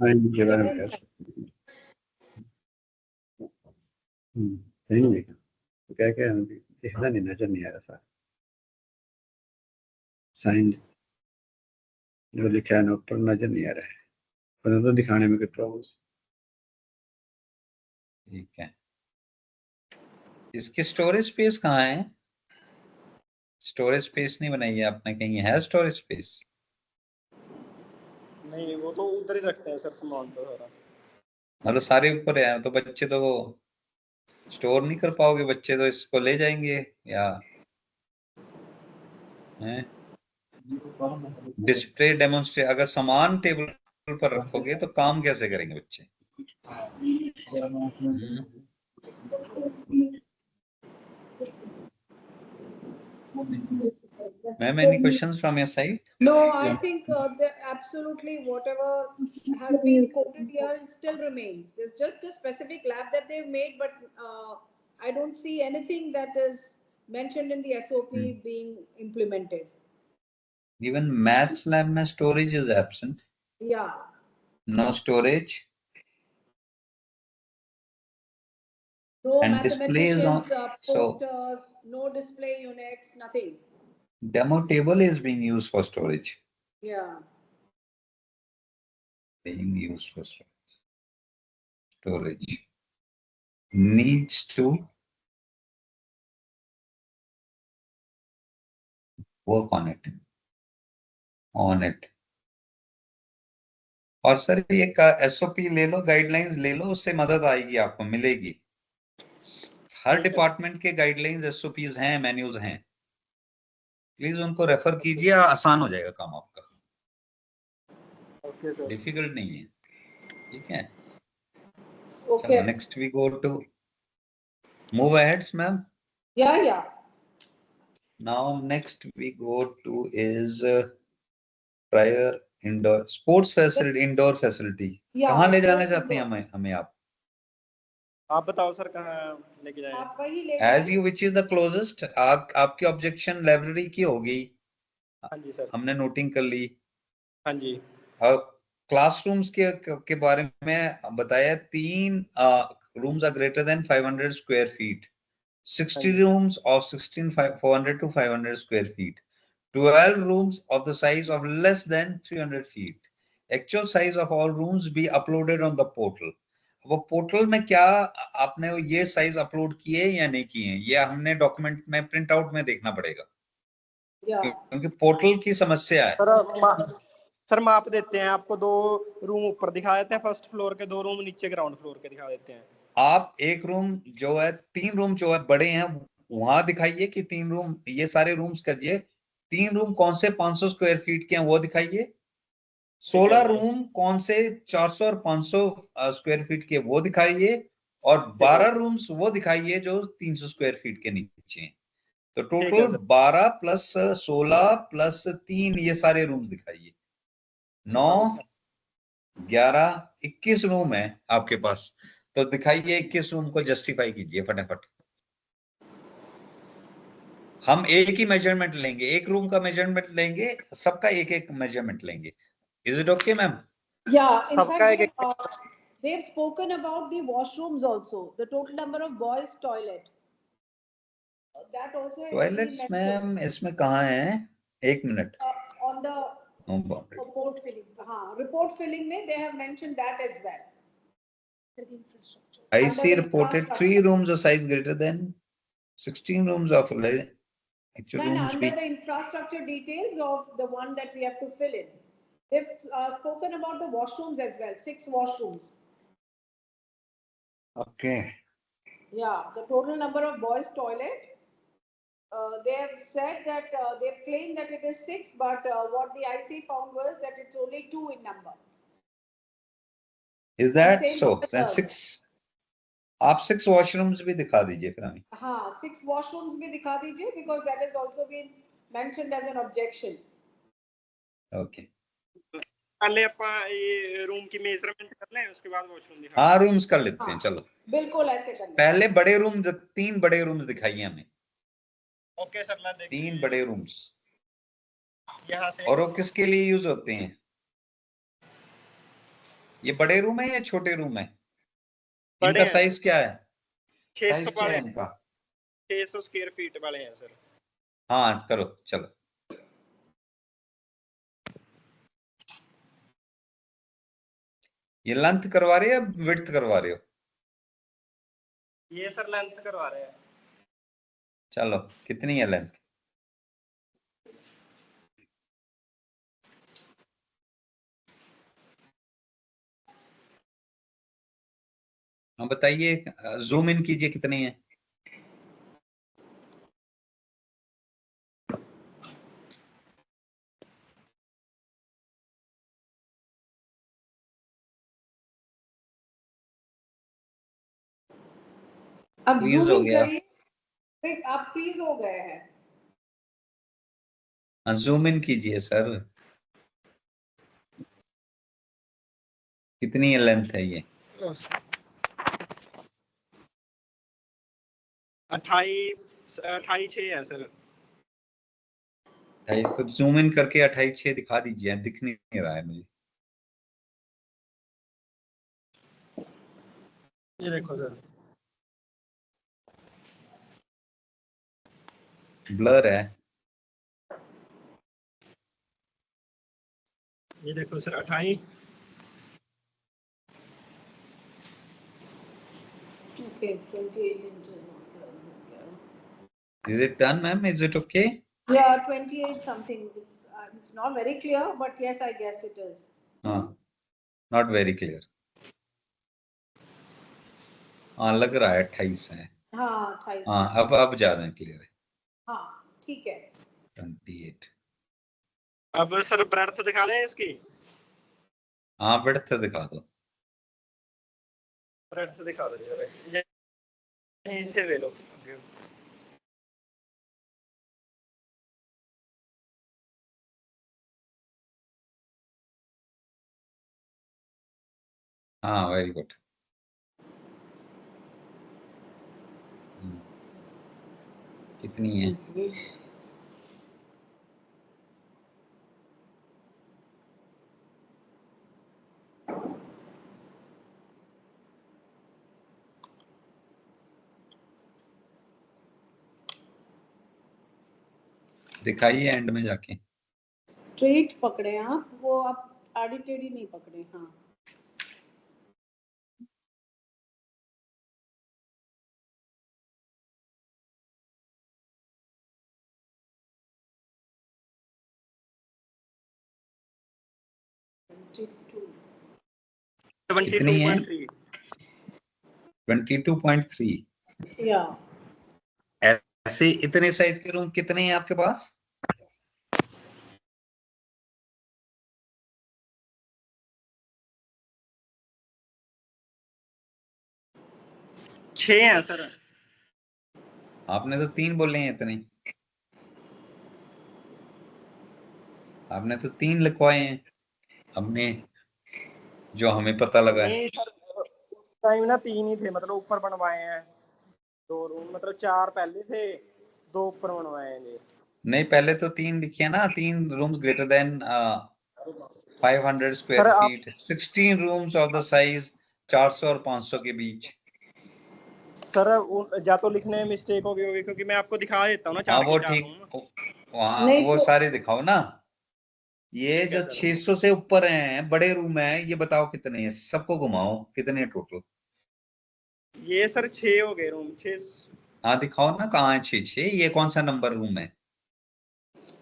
सही नहीं देखा तो क्या क्या दिखना नहीं, नजर नहीं आ रहा सर। साइन जो लिखा है ना ऊपर नजर नहीं आ रहा है, पर तो दिखाने में कुछ प्रॉब्लम। ठीक है, इसकी स्टोरेज स्पेस कहाँ है? स्टोरेज स्पेस नहीं बनाई है आपने, कहीं है स्टोरेज स्पेस? नहीं वो तो उधर ही रखते हैं सर सामान तो सारा। मतलब सारे ऊपर है तो बच्चे तो वो स्टोर नहीं कर पाओगे, बच्चे तो इसको ले जाएंगे या हैं। डिस्प्ले डेमोन्स्ट्रेट, अगर सामान टेबल पर रखोगे तो काम कैसे करेंगे बच्चे? Ma'am, any questions from your side? No, I think absolutely whatever has been quoted here still remains. There's just a specific lab that they've made, but I don't see anything that is mentioned in the SOP being implemented. Even maths lab में storage is absent. Yeah. No storage. No And display is on. mathematicians, posters, no display units, nothing. Demo table is being used for storage. Yeah. Being used for storage. Storage needs to work on it. On it. और sir ये SOP ले लो, guidelines ले लो, उससे मदद आएगी, आपको मिलेगी। हर department के गाइडलाइंस SOPs हैं, मैन्यूज हैं, प्लीज उनको रेफर कीजिए, आसान हो जाएगा काम आपका। डिफिकल्ट नहीं है, ठीक है। Okay. Next we go to move ahead, ma'am. Yeah. Now next we go to is prior indoor sports facility, indoor facility. कहाँ ले जाना चाहते हैं हमें आप बताओ सर कहाँ लेके जाएं? आप वही ले As you which is the closest, आपकी ऑब्जेक्शन लाइब्रेरी की हो गई। हाँ जी सर, हमने नोटिंग कर ली। हाँ जी। और क्लासरूम्स के बारे में बताया, 3 rooms are greater than 500 square feet, 60 rooms of 400 to 500 square feet, 12 rooms of the size of less than 300 feet. Actual size of all rooms be uploaded on the portal. वो portal में क्या आपने ये size upload किए या नहीं किए, ये हमने डॉक्यूमेंट में प्रिंट आउट में देखना पड़ेगा, क्योंकि पोर्टल की समस्या है। सर माप देते हैं आपको, 2 रूम ऊपर दिखा देते हैं फर्स्ट फ्लोर के, 2 रूम नीचे ग्राउंड फ्लोर के दिखा देते हैं। आप एक रूम जो है, 3 रूम जो है बड़े हैं वहां दिखाइए कि 3 रूम, ये सारे रूम्स करिए, 3 रूम कौन से 500 स्क्वायर फीट के हैं वो दिखाइए, 16 रूम कौन से 400 और 500 स्क्वायर फीट के वो दिखाइए, और 12 रूम्स वो दिखाइए जो 300 स्क्वायर फीट के नीचे हैं। तो टोटल 12 प्लस 16 प्लस 3 ये सारे रूम्स दिखाइए। 9 11 21 रूम है आपके पास, तो दिखाइए 21 रूम को जस्टिफाई कीजिए फटाफट। हम एक ही मेजरमेंट लेंगे, एक रूम का मेजरमेंट लेंगे, सबका एक मेजरमेंट लेंगे। Is it okay, ma'am? Yeah, in fact, they've spoken about the washrooms also, the total number of boys toilet. That also. Toilets, ma'am, इसमें कहाँ है? 1 minute. On the no boundary. Report filling. Report filling में they have mentioned that as well. I Under see reported 3 infrastructure. rooms of size greater than 16 rooms of actual No, rooms. under the infrastructure details of the one that we have to fill in. They've spoken about the washrooms as well, 6 washrooms. Okay. Yeah, the total number of boys' toilet. They have said that they've claimed that it is 6, but what the IC found was that it's only 2 in number. Is that same so? for Then girls. 6. आप 6 washrooms भी दिखा दीजिए फिर हमें. हाँ, 6 washrooms भी दिखा दीजिए because that has also been mentioned as an objection. Okay. पहले ਆਪਾਂ ये रूम की मेजरमेंट कर लें उसके बाद वॉशरूम दिखा. हाँ रूम्स कर लेते हैं हाँ, चलो. बिल्कुल ऐसे करना. पहले बड़े रूम 3 बड़े रूम्स दिखाइए हमें. ओके सर ला देखिए. 3 बड़े रूम्स. यहाँ से. और वो किसके लिए यूज होते हैं? ये बड़े रूम है या छोटे रूम है? इनका साइज क्या है? 600 वाले. इनका 600 स्क्वायर फीट वाले हैं सर. हाँ करो चलो. ये लेंथ करवा रहे हो या विड्थ करवा रहे हो? ये सर लेंथ करवा रहे हैं. चलो कितनी है लेंथ? हाँ बताइए. जूम इन कीजिए कितनी है? अब Freeze हो गया. आप फ्रीज हो गए हैं. हाँ जूम इन कीजिए सर. कितनी लेंथ है ये? 28.6 है सर. तो जूम इन करके 28.6 दिखा दीजिए. दिख नहीं रहा है मुझे. ये देखो सर. ब्लर है. ये देखो sir 28. Okay, 28 inches. Is it done, ma'am? Is it okay? Yeah, 28 something. It's not very clear, but yes, I guess it is. Not very clear. हाँ लग रहा है 28 है. हाँ 28. हाँ अब ज्यादा क्लियर है. हाँ ठीक है. 28. अब सर ब्रेड्थ दिखा दें इसकी. हाँ ब्रेड्थ दिखा दो. ब्रेड्थ दिखा दो जरा. यहीं से ले लो. हाँ वेरी गुड. कितनी है? दिखाइए एंड में जाके. स्ट्रेट पकड़े आप, वो आप आड़ी टेढ़ी नहीं पकड़े. हाँ कितनी है? 22.3. या ऐसे इतने साइज के रूम कितने हैं आपके पास? छह हैं सर. आपने तो 3 बोले हैं इतने. आपने तो 3 लिखवाए हैं. हमने जो हमें पता लगा है. नहीं सर टाइम ना 3 ही थे मतलब ऊपर बनवाए हैं 2 रूम मतलब 4 पहले थे 2 ऊपर बनवाए हैं जी. नहीं पहले तो 3 लिखे ना. 3 rooms greater than 500 square feet. 16 rooms of the size 400 और 500 के बीच. सर या तो लिखने में मिस्टेक हो गई होगी क्योंकि मैं आपको दिखा देता हूँ ना. हाँ वो ठीक. वहाँ वो सारे दिखाओ ना. ये ठीक है जो सर। 600 से ऊपर हैं बड़े रूम है, ये बताओ कितने हैं, सबको घुमाओ कितने टोटल। ये सर 6 हो गए रूम, 6 हाँ दिखाओ ना कहाँ है 6 6, ये कौन सा नंबर रूम है,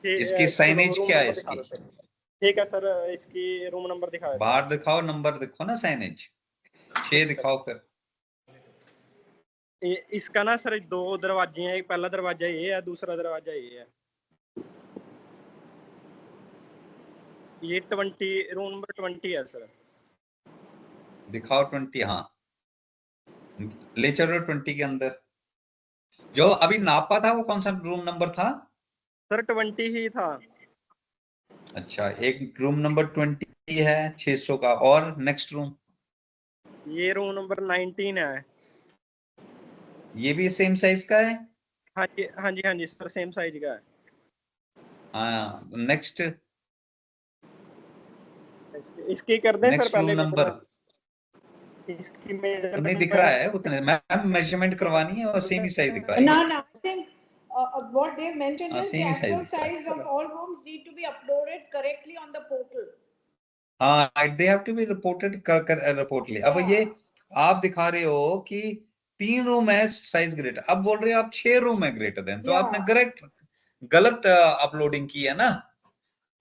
इसकी चलो साइनेज रूम क्या है नंबर दिखा इसकी, दो सर। ठीक है सर, इसकी रूम नंबर दिखा देते बाहर दिखाओ नंबर, दिखो ना साइनेज, 6 दिखाओ फिर। इसका ना सर 2 दरवाजे हैं, एक पहला दरवाजा ये है, दूसरा दरवाजा ये है। ये 20 रूम नंबर 20 है सर। दिखाओ 20, हाँ ले चलो 20 के अंदर। जो अभी नापा था वो कौन सा रूम नंबर था? सर 20 ही था। अच्छा, एक रूम नंबर 20 है 600 का, और नेक्स्ट रूम? ये रूम नंबर 19 है। ये भी सेम साइज का है? हाँ जी हाँ जी हाँ जी सर, सेम साइज का है। हाँ नेक्स्ट, इसकी कर दें सर नेक्स्ट रूम पहले नंबर इसकी तो नहीं दिख रहा है उतने, मैम मेजरमेंट करवानी है और सेम ही साइज दिख रहा है। No, no, I think what they've mentioned is the same he size actual दिख रहा है। size of all rooms need to be uploaded correctly on the portal. हाँ they have to be reported कर report ले। अब ये आप दिखा रहे हो कि 3 रूम है साइज ग्रेटर, अब बोल रहे हो आप 6 रूम है ग्रेटर देन, तो आपने करेक्ट गलत अपलोडिंग की है ना।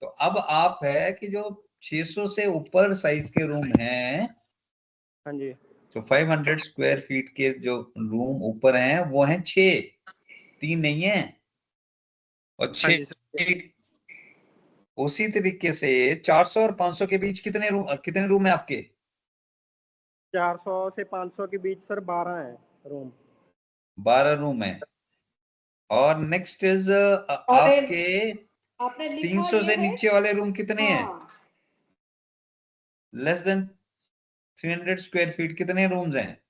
तो अब आप है कि जो 600 से ऊपर साइज के रूम हैं, हाँ जी तो 500 स्क्वायर फीट के जो रूम ऊपर हैं वो हैं 6, 3 नहीं है। और हाँ 6 जी सर। उसी तरीके से 400 और 500 के बीच कितने रूम है आपके? 400 से 500 के बीच सर 12 है रूम। 12 रूम है। और नेक्स्ट इज और आपके आपने लिखा 300 ये से है, नीचे वाले रूम कितने हैं? हाँ, लेस देन 300 स्क्वायर फीट कितने रूम्स हैं?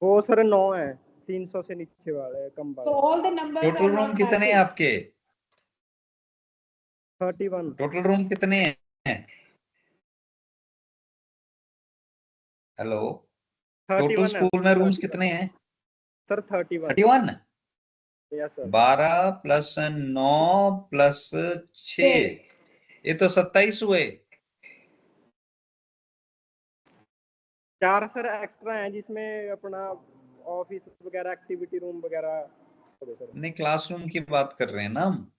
वो सर 9 है, 300 से नीचे वाले कम so वाले। all the numbers total are room not कितने हैं matching. आपके? 31। टोटल रूम कितने हैं? हेलो, टोटल 31 है स्कूल में रूम्स 31 कितने हैं? Sir, 31। 31। Yes sir. 12 plus 9 plus 6, ये तो 27 हुए। 4 सर एक्स्ट्रा हैं जिसमें अपना ऑफिस वगैरह, एक्टिविटी रूम वगैरह हो गए सर। नहीं, क्लासरूम की बात कर रहे हैं ना हम।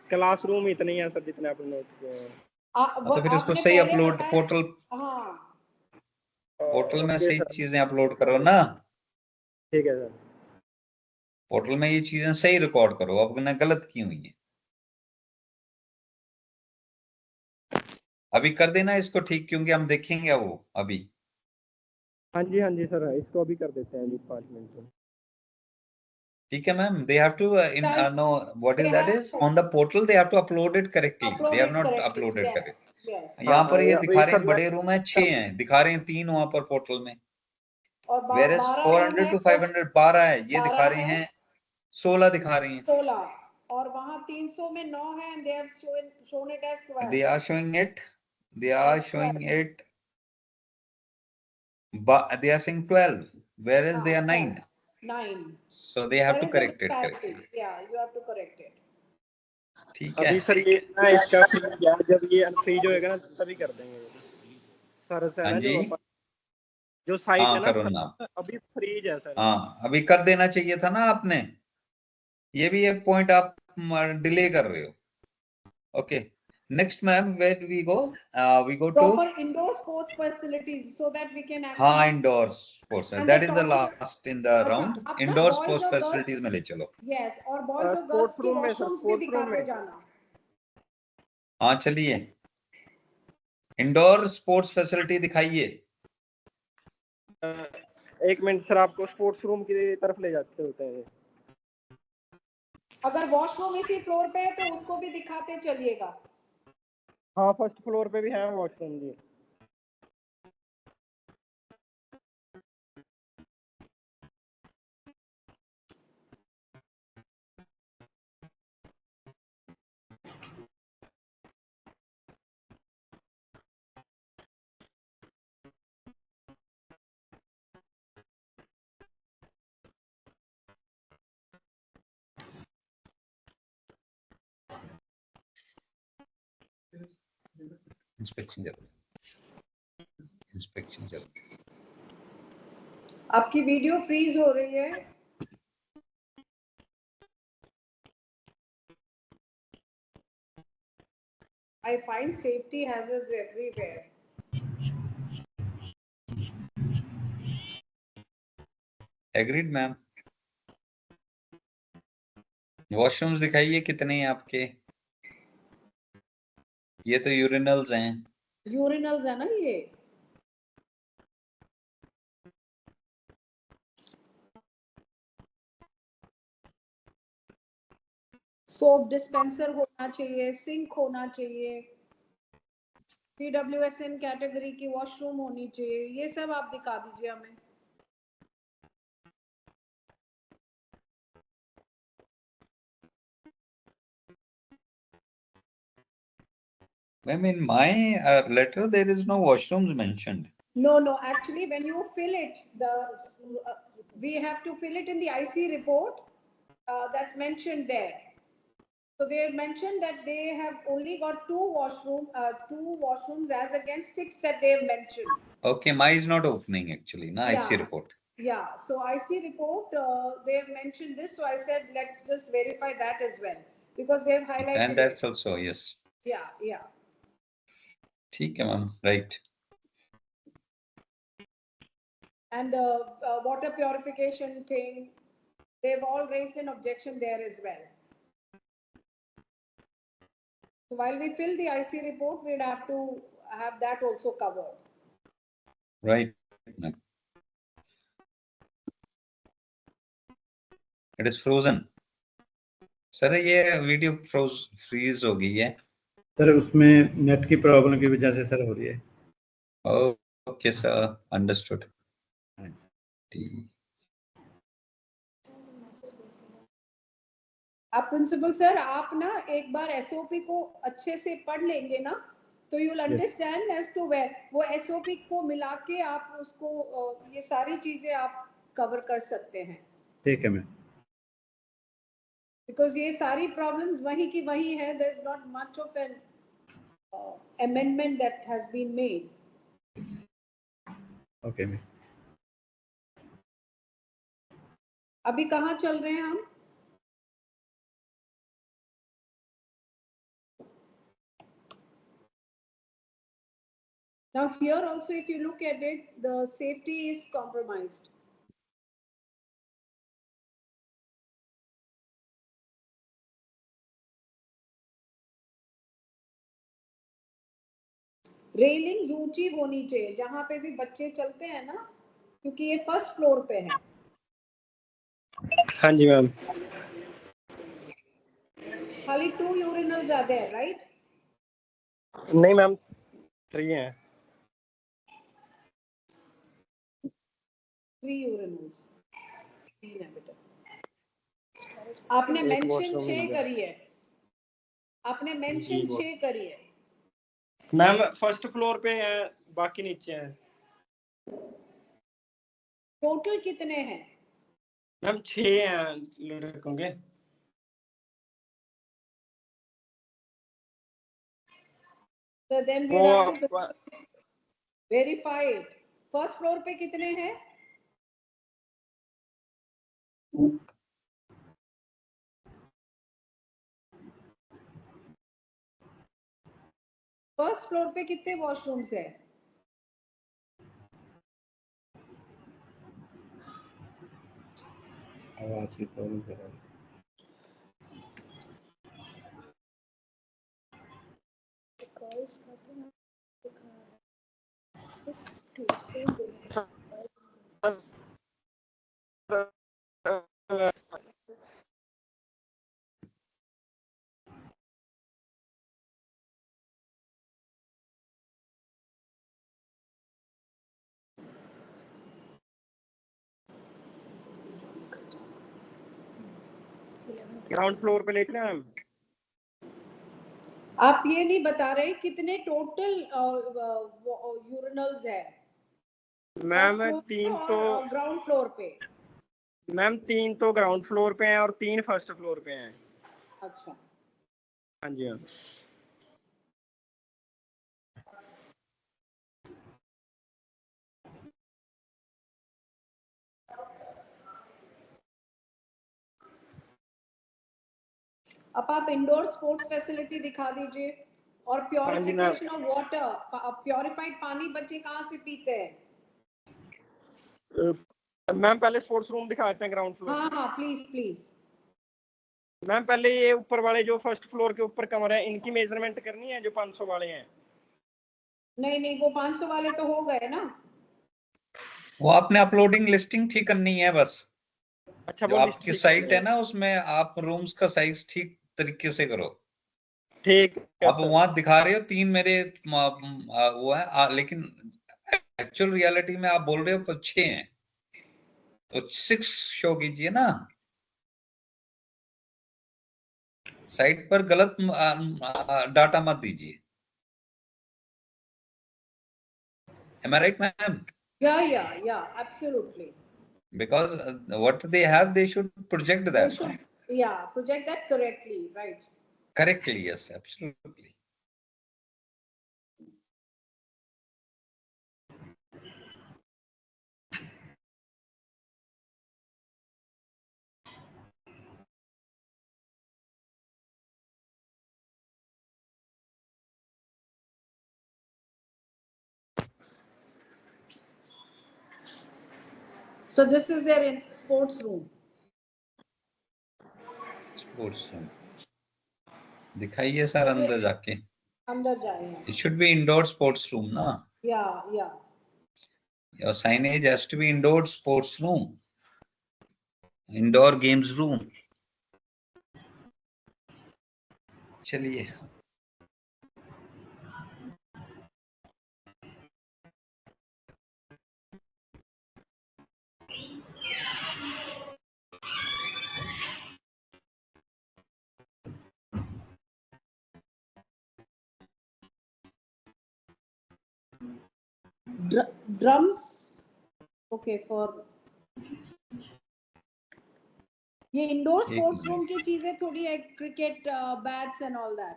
क्लासरूम इतने ही हैं सर जितने आपने नोट किए हैं। तो फिर इसको आपने सही पहले अपलोड, बताया, पोर्टल हाँ, पोर्टल में ओके सही सर, चीजें अपलोड करो ना। ठीक है सर। पोर्टल में ये चीजें सही रिकॉर्ड करो, अब ने गलत की हुई है। अभी कर देना इसको ठीक, क्योंकि हम देखेंगे वो अभी। हाँ जी सर, इसको अभी कर देते हैं जी 5 मिनट में। ठीक है ma'am, they have to know what is they that have is to on the portal, they have to upload it correctly, upload they have it not correctly. uploaded Yes, correctly। yes. यहाँ पर ये अभी दिखा रहे हैं sir बड़े room है 6 हैं, दिखा रहे हैं 3 वहां पर पोर्टल में। और वेयर इज 12 रूम 400 है, to 500 12 है, ये दिखा 12 रहे है, हैं 16 दिखा रहे हैं। 16, और वहां 300 में 9 है, and they have shown it as 12. they are showing it they are As showing 12. it but they are saying 12, whereas they are 9, 9. so they have There to is a correct it disparity. correctly। Yeah, you have to correct it. ठीक है। अभी sir ये ना इसका freeze है, जब ये unfreeze होएगा ना तभी कर देंगे सर से हाँ ना जी, जो साइट हाँ है ना करो ना। सर, अभी फ्रीज है सर। हाँ अभी कर देना चाहिए था ना आपने, ये भी एक पॉइंट आप डिले कर रहे हो। Okay next ma'am, where we go to Proper indoor sports facilities so that we can हाँ actually. Indoor sports, And the that is the toilet. Last in the अच्छा, राउंड, अब ना इंडोर boys स्पोर्ट्स और facilities girls, में ले चलो। yes, और boys और girls स्पोर्ट्स के रूम में सर, washrooms भी स्पोर्ट्स रूम दिखाते में जाना. हाँ चलिए, इंडोर स्पोर्ट्स फैसिलिटी दिखाइए। एक मिनट सर, आपको स्पोर्ट्स रूम की तरफ ले जाते होते हैं। अगर वॉशरूम इसी फ्लोर पे है तो उसको भी दिखाते चलिएगा। हाँ फर्स्ट फ्लोर पे भी है वॉशरूम जी। इंस्पेक्शन चल आपकी वीडियो फ्रीज हो रही है। I find safety hazards everywhere. Agreed ma'am. Washrooms दिखाइए कितने हैं आपके। ये तो यूरिनल्स हैं। यूरिनल्स है ना ये। सोप डिस्पेंसर होना चाहिए, सिंक होना चाहिए, PWSN कैटेगरी की वॉशरूम होनी चाहिए, ये सब आप दिखा दीजिए हमें। Ma'am, in my letter there is no washrooms mentioned. No, actually when you fill it, we have to fill it in the IC report, that's mentioned there. So they have mentioned that they have only got two washrooms as against 6 that they have mentioned. Okay, mine is not opening actually, na Yeah. IC report. Yeah, so IC report, they have mentioned this, so I said let's just verify that as well, because they have highlighted And that's it. also, yes. Yeah. ठीक है ma'am, right. And the water purification thing, they've all raised an objection there as well. So while we fill the IC report, we'd have to have that also covered. Right. It is frozen. Sir ये video freeze हो गई है। Sir उसमें net की problem की वजह से sir हो रही है। Okay sir, understood. आप प्रिंसिपल सर, आप ना एक बार SOP को अच्छे से पढ़ लेंगे ना, तो you will understand as to where वो SOP को मिला के आप उसको ये सारी चीजें आप कवर कर सकते हैं। ठीक है मैम। Because ये सारी प्रॉब्लम्स वही की वही है, there is not much of an amendment that has been made. Okay ma'am. अभी कहाँ चल रहे हैं हम? Now here also if you look at it, the safety is compromised. Railings ऊंची होनी चाहिए जहां पे भी बच्चे चलते हैं ना, क्योंकि ये फर्स्ट फ्लोर पे है। हाँ जी मैम। खाली 2 यूरिनल्स आर देयर, राइट? नहीं मैम, 3 हैं। 3 यूरिनल्स, 3 है बेटा। आपने मेंशन 6 करी है, आपने मेंशन 6 करी है मैम। फर्स्ट फ्लोर पे हैं, बाकी नीचे हैं। टोटल कितने हैं मैम? 6 हैं लड़कों के। So then we have to verify it. First floor पे कितने हैं? फर्स्ट फ्लोर पे कितने वॉशरूम्स है? आवाज की प्रॉब्लम कर रहा है। ग्राउंड फ्लोर पे लेते हैं मैम। आप ये नहीं बता रहे कितने टोटल यूरिनल्स है? मैम 3 तो ग्राउंड फ्लोर पे। मैम 3 तो ग्राउंड फ्लोर पे हैं और 3 फर्स्ट फ्लोर पे हैं। अच्छा, हाँ जी मैम। अब आप इंडोर स्पोर्ट्स फैसिलिटी दिखा दीजिए, और प्योरिफिकेशन ऑफ वाटर, प्योरिफाइड पानी बच्चे कहाँ से पीते हैं? मैम पहले स्पोर्ट्स रूम दिखा देते हैं ग्राउंड फ्लोर। हाँ हाँ प्लीज प्लीज। मैम पहले ये ऊपर वाले जो फर्स्ट फ्लोर के ऊपर कमरे हैं इनकी मेजरमेंट करनी है जो 500 वाले हैं। नहीं नहीं, वो 500 वाले तो हो गए ना। वो आपने अपलोडिंग लिस्टिंग ठीक करनी है बस। अच्छा, जो वो आपकी साइट है ना उसमें आप रूम्स का साइज ठीक तरीके से करो। ठीक है आप सर। वहां दिखा रहे हो 3 मेरे वो है लेकिन एक्चुअल रियलिटी में आप बोल रहे हो 6 हैं, तो 6 शो कीजिए ना। साइट पर गलत डाटा मत दीजिए। Am I right, ma'am? Yeah, absolutely. Because what they have, they should project They that. should, yeah, project that correctly, right? Correctly, yes, absolutely. So this is their sports room. Sports room. दिखाइए sir अंदर जाके। अंदर जाए। It should be indoor sports room, ना? Yeah. Your signage has to be indoor sports room, indoor games room. चलिए। Drums. Okay, for ये indoor sports room की चीजें थोड़ी है, cricket bats and all that.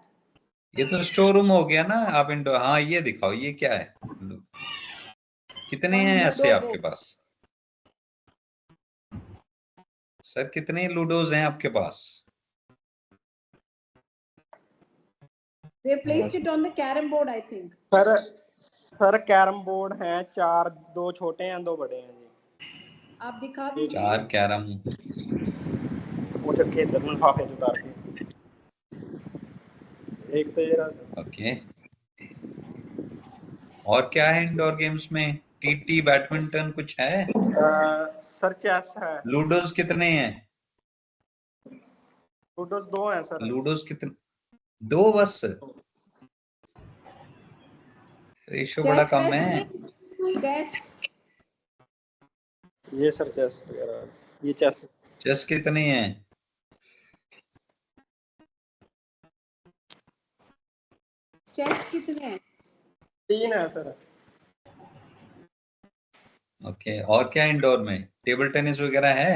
ये तो स्टोर रूम हो गया ना। आप इंडोर, हाँ ये दिखाओ ये क्या है, कितने हैं ऐसे आपके पास? सर कितने लूडोज हैं आपके पास? They placed it on the carom board, I think. Sir carrom board हैं 4, 2 छोटे हैं 2 बड़े हैं जी। आप दिखा दीजिए। 4 कैरम। वो चक्के इधर में लिफाफे उतार के। एक तो ये रहा। ओके। और क्या है इंडोर गेम्स में? टीटी, बैडमिंटन कुछ है? सर चेस है। लूडोज कितने हैं? लूडोज 2 हैं सर। लूडोज कितने? 2 बस? रेशो बड़ा कम है। ये सर चेस वगैरह, ये चेस। चेस कितने हैं? चेस कितने हैं? 3 है सर। ओके। और क्या इंडोर में? टेबल टेनिस वगैरह है?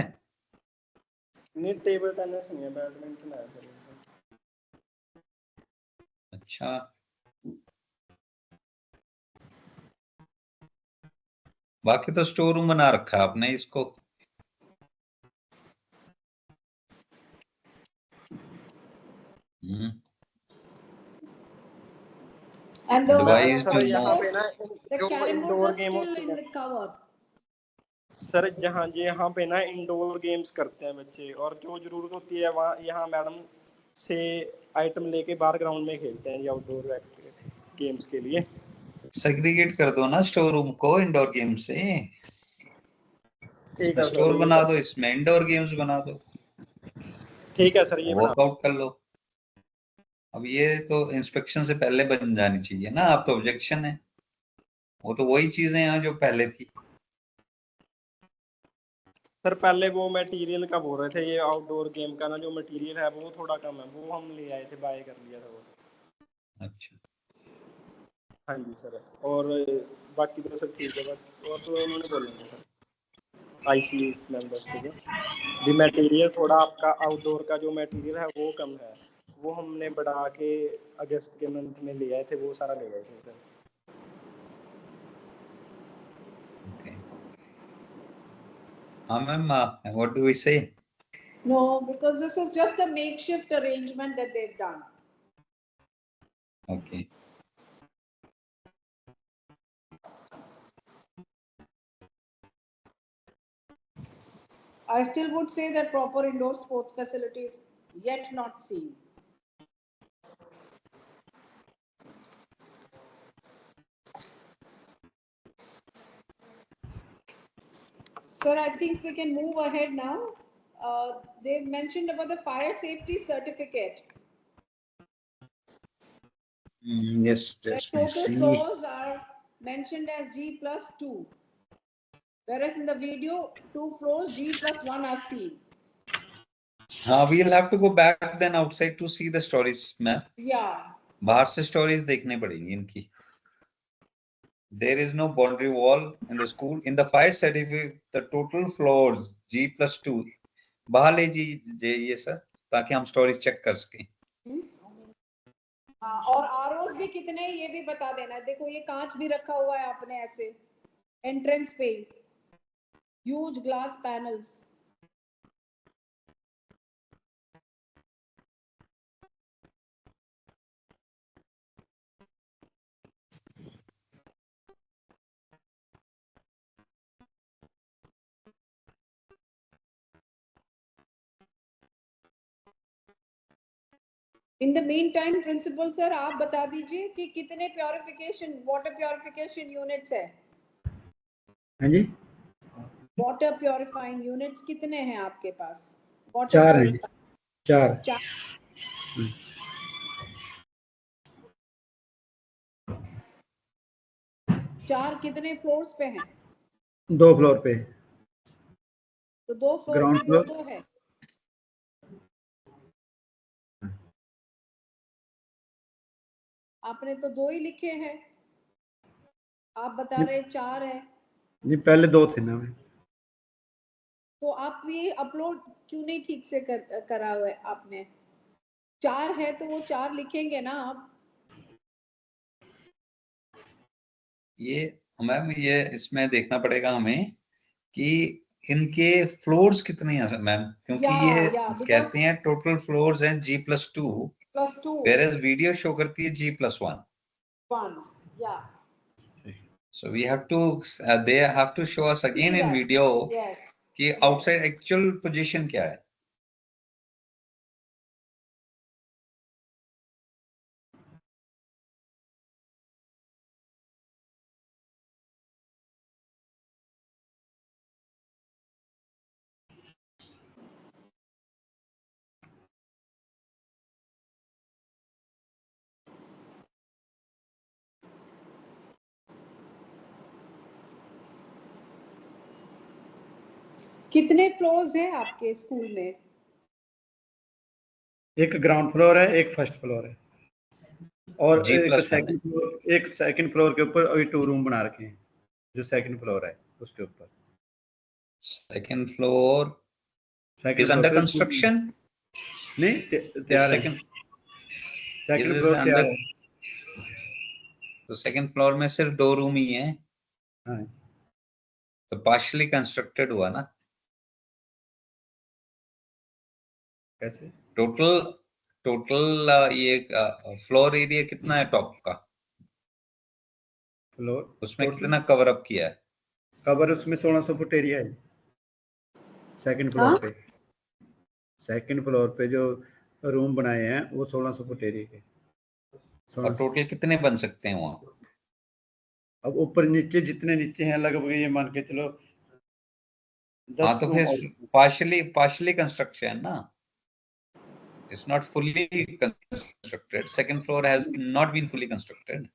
नहीं, टेबल टेनिस नहीं है, बैडमिंटन है सर। अच्छा। बाकी तो स्टोर रूम बना रखा है आपने इसको। And the Advice sir to यहाँ move. पे ना the जो carom board indoor was game still होती in है the cover. सर, जहाँ यहाँ पे ना इंडोर गेम्स करते हैं बच्चे, और जो जरूरत होती है वहाँ यहाँ मैडम से आइटम लेके बाहर ग्राउंड में खेलते हैं आउटडोर गेम्स के लिए। सेग्रीगेट कर दो ना स्टोर रूम को इंडोर गेम से। ठीक इसमें है स्टोर सर, बना दो, इसमें इंडोर गेम्स बना दो। ठीक है सर, ये बना। वर्कआउट कर लो। अब ये तो इंस्पेक्शन से पहले बन जानी चाहिए ना। आप तो ऑब्जेक्शन है, वो तो वही चीजें हैं जो पहले थी। सर पहले वो मटेरियल का बोल रहे थे, ये आउटडोर गेम का ना जो मटेरियल है वो थोड़ा कम है, वो हम ले आए थे, बाय कर लिया था वो। अच्छा। हाँ जी सर, और बाकी तो सब ठीक है, बस और तो उन्होंने बोलेंगे सर आईसी मेंबर्स के लिए मटेरियल थोड़ा आपका आउटडोर का जो मटेरियल है वो कम है, वो हमने बढ़ा के अगस्त के मंथ में ले आए थे, वो सारा ले आए थे सर। हाँ मैम, व्हाट डू वी से? No, because this is just a makeshift arrangement that they've done. Okay. I still would say that proper indoor sports facilities yet not seen. Sir, I think we can move ahead now. They've mentioned about the fire safety certificate. Yes, The just total see. floors are mentioned as G+2, whereas in the video, 2 floors G+1 are seen. We'll have to go back then outside to see the stories, ma'am. Yeah. बाहर से stories देखने पड़ेंगी इनकी. There is no boundary wall in the school. In the fire certificate, the total floors G+2. बाहर ले जाइए sir, ताकि हम stories check कर सकें. हाँ, और आरओस भी कितने ये भी बता देना. देखो ये कांच भी रखा हुआ है आपने ऐसे एंट्रेंस पे, huge glass panels. In the meantime principal sir आप बता दीजिए कि कितने प्योरिफिकेशन वाटर प्योरिफिकेशन यूनिट्स है. हाँ जी, वाटर प्योरिफाइंग यूनिट्स कितने हैं आपके पास? वाटर 4 हैं जी, 4. 4 कितने फ्लोर्स पे हैं? 2 फ्लोर पे. तो 2 फ्लोर Ground पे floor. 2 है. आपने तो 2 ही लिखे हैं, आप बता रहे 4 है. नहीं, पहले 2 थे ना. तो आप ये अपलोड क्यों नहीं ठीक से करा हुआ है आपने? 4 है तो वो 4 लिखेंगे ना आप. ये मैम ये इसमें देखना पड़ेगा हमें कि इनके फ्लोर्स कितने हैं मैम, क्योंकि ये कहते हैं टोटल फ्लोर्स हैं G+2, whereas वीडियो शो करती है G+1. Yeah. So we have to they have to show us again in video कि outside actual position क्या है. कितने फ्लोर्स हैं आपके स्कूल में? एक ग्राउंड फ्लोर है, एक फर्स्ट फ्लोर है, और एक सेकंड फ्लोर के ऊपर अभी 2 रूम बना रखे हैं. जो सेकंड फ्लोर है उसके ऊपर. Second floor is under construction. नहीं, तैयार है. सेकंड फ्लोर तैयार है. तो सेकंड फ्लोर में सिर्फ 2 रूम ही हैं. हाँ. तो पार्शियली कंस्ट्रक्टेड हुआ ना. कैसे? टोटल ये फ्लोर एरिया कितना है टॉप का? फ्लोर उसमें कितना कवर अप किया है? कवर उसमें 1600 फुट एरिया है सेकंड फ्लोर पे. सेकंड फ्लोर पे जो रूम बनाए हैं वो 1600 फुट एरिया के. और टोटल कितने बन सकते हैं वहाँ? अब ऊपर नीचे जितने नीचे हैं लगभग ये मान के चलो 10. हाँ, तो फिर पार्शियली कंस्ट्रक्शन ना. It's not fully constructed. Second floor has not been fully constructed.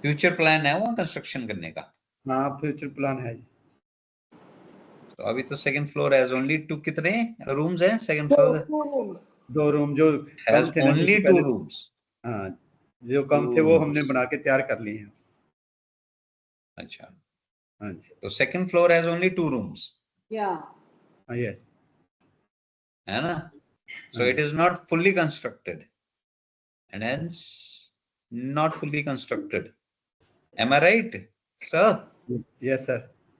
Future plan है वहाँ कंस्ट्रक्शन करने का? हाँ, फ्यूचर प्लान है. तो अभी तो सेकंड फ्लोर हैज ओनली 2 कितने रूम्स हैं सेकंड फ्लोर? 2 रूम जो हैज ओनली 2 रूम्स. हाँ, जो कम थे वो हमने बना के तैयार कर लिए हैं. अच्छा. हाँ जी. तो second floor has only 2 rooms. हाँ, यस. है ना? So it is not fully constructed and hence not fully constructed. Am I right, sir? Yes, sir.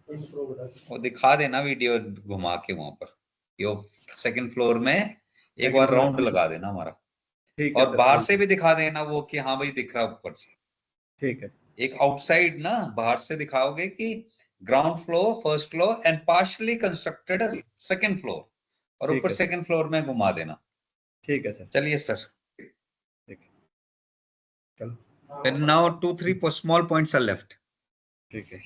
वो दिखा देना वीडियो घुमा के वहां पर, यो सेकंड फ्लोर में एक बार राउंड लगा देना हमारा, ठीक है और सर, बाहर ठीक से भी दिखा देना वो कि हाँ भाई दिख रहा है ऊपर से। ठीक है। एक आउटसाइड ना बाहर से दिखाओगे कि ground floor, first floor and partially constructed second floor, और ठीक ऊपर है। सेकंड फ्लोर में घुमा देना। ठीक है सर, चलिए सर, ठीक है, चलो फिर now 2-3 small points are left. ठीक है।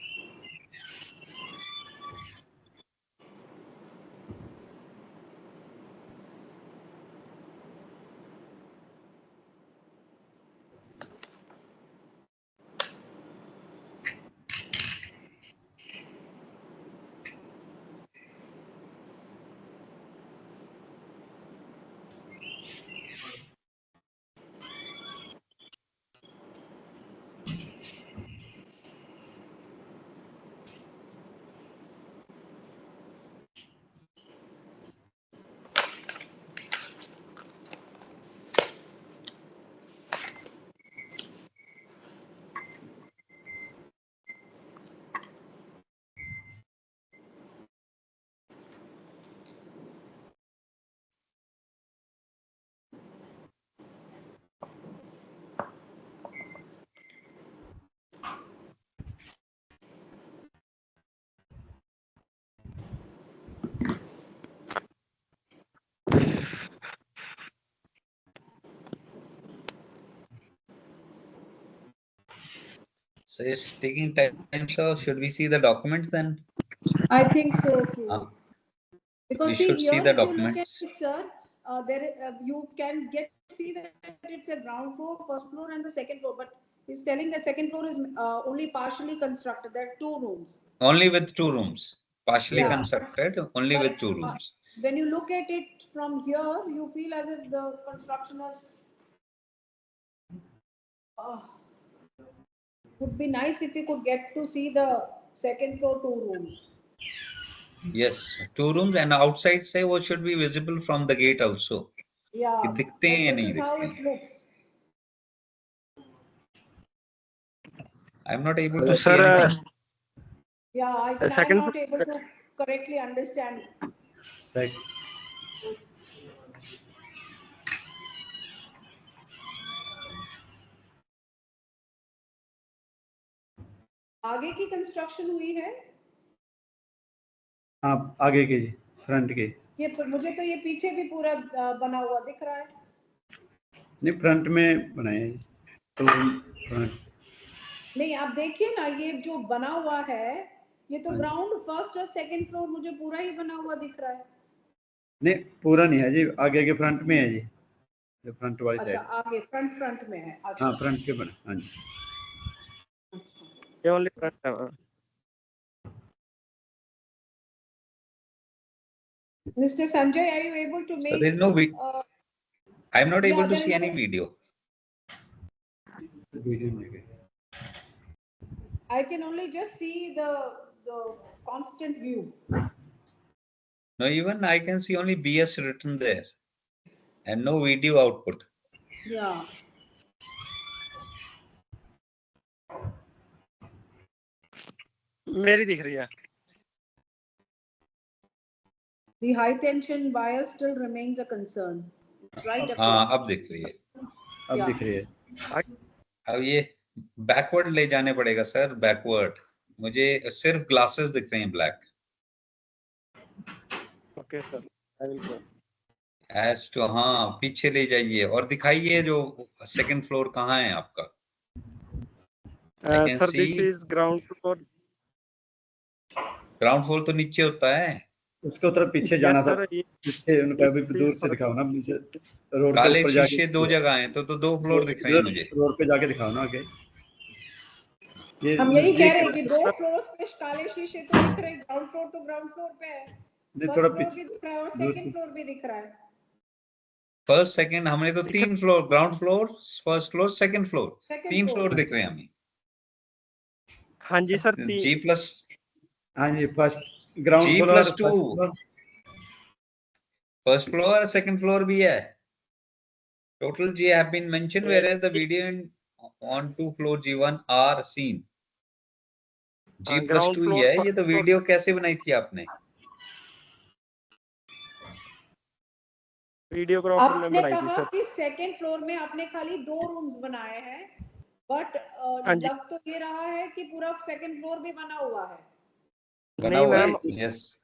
So it's taking time, so should we see the documents then? I think so too. Because We see should here, see the if you look at documents. it, sir, you can get to see that it's a ground floor, first floor, and the second floor. But he's telling that second floor is only partially constructed. There are 2 rooms. Only with 2 rooms, partially Yeah. constructed, only But, with 2 rooms. When you look at it from here, you feel as if the construction was. Would be nice if you could get to see the second floor 2 rooms. Yes, 2 rooms, and outside say what should be visible from the gate also. Yeah. कि दिखते हैं या This नहीं is how दिखते it looks. I'm not able to see Sir, anything. Yeah, I'm second not able to correctly understand. आगे की construction हुई है? हाँ, आगे के जी, फ्रंट के। ये मुझे तो ये पीछे भी पूरा बना हुआ दिख रहा है। नहीं, फ्रंट में बनाए हैं तो फ्रंट। नहीं, आप देखिए ना, ये जो बना हुआ है, ये तो ग्राउंड फर्स्ट और सेकंड फ्लोर मुझे पूरा ही बना हुआ दिख रहा है। नहीं, पूरा नहीं है जी, आगे के फ्रंट में है जी, जो फ्रंट वाली साइड। अच्छा, आगे फ्रंट में है। अच्छा। हाँ, फ्रंट के बने। हाँ जी, ये ओनली फ्रंट है। Mr. Sanjay, are you able to make? So there is no video. I'm not able to see any video. I can only just see the constant view. No, even I can see only BS written there, and no video output. Yeah. मेरी दिख रही है। The high tension wire still remains a concern. Right. हाँ, अब दिख रही है। अब दिख रही है। अब ये बैकवर्ड ले जाने पड़ेगा सर, बैकवर्ड। मुझे सिर्फ ग्लासेस दिख रहे हैं black. Okay sir, I will go. As to, हाँ, पीछे ले जाइए और दिखाइए जो सेकंड फ्लोर कहाँ है आपका। Sir this is ground floor. Ground floor तो नीचे होता है। उसको तरफ पीछे जाना था, पीछे उनका भी दूर से दिखाओ ना, पीछे रोड के काले ऊपर जाके। शीशे 2 जगह हैं, तो 2 फ्लोर दिख रहे हैं मुझे। रोड पे जाके दिखाओ ना आगे। ये हम यही कह रहे हैं कि 2 फ्लोर्स पे काले शीशे तो दिख रहे हैं, ग्राउंड फ्लोर तो ग्राउंड फ्लोर पे है, थोड़ा पीछे दिख रहा है और सेकंड फ्लोर भी दिख रहा है। फर्स्ट सेकंड हमने तो 3 floor, ground floor, first floor, second floor, 3 floor दिख रहे हैं हमें। हाँ जी सर, G+, हाँ जी, first ground G+2, first floor और सेकंड फ्लोर भी है। Total G have been mentioned, whereas the video on 2 floor G1 are seen. G+2 ही है। ये तो वीडियो कैसे बनाई थी आपने? वीडियोग्राफर ने आपने बनाई थी कहा सर। कि सेकंड फ्लोर में आपने खाली 2 रूम्स बनाए हैं, बट हाँ जी। लग तो ये रहा है कि पूरा सेकंड फ्लोर भी बना हुआ है। बना नहीं हुआ है, मैम, यस।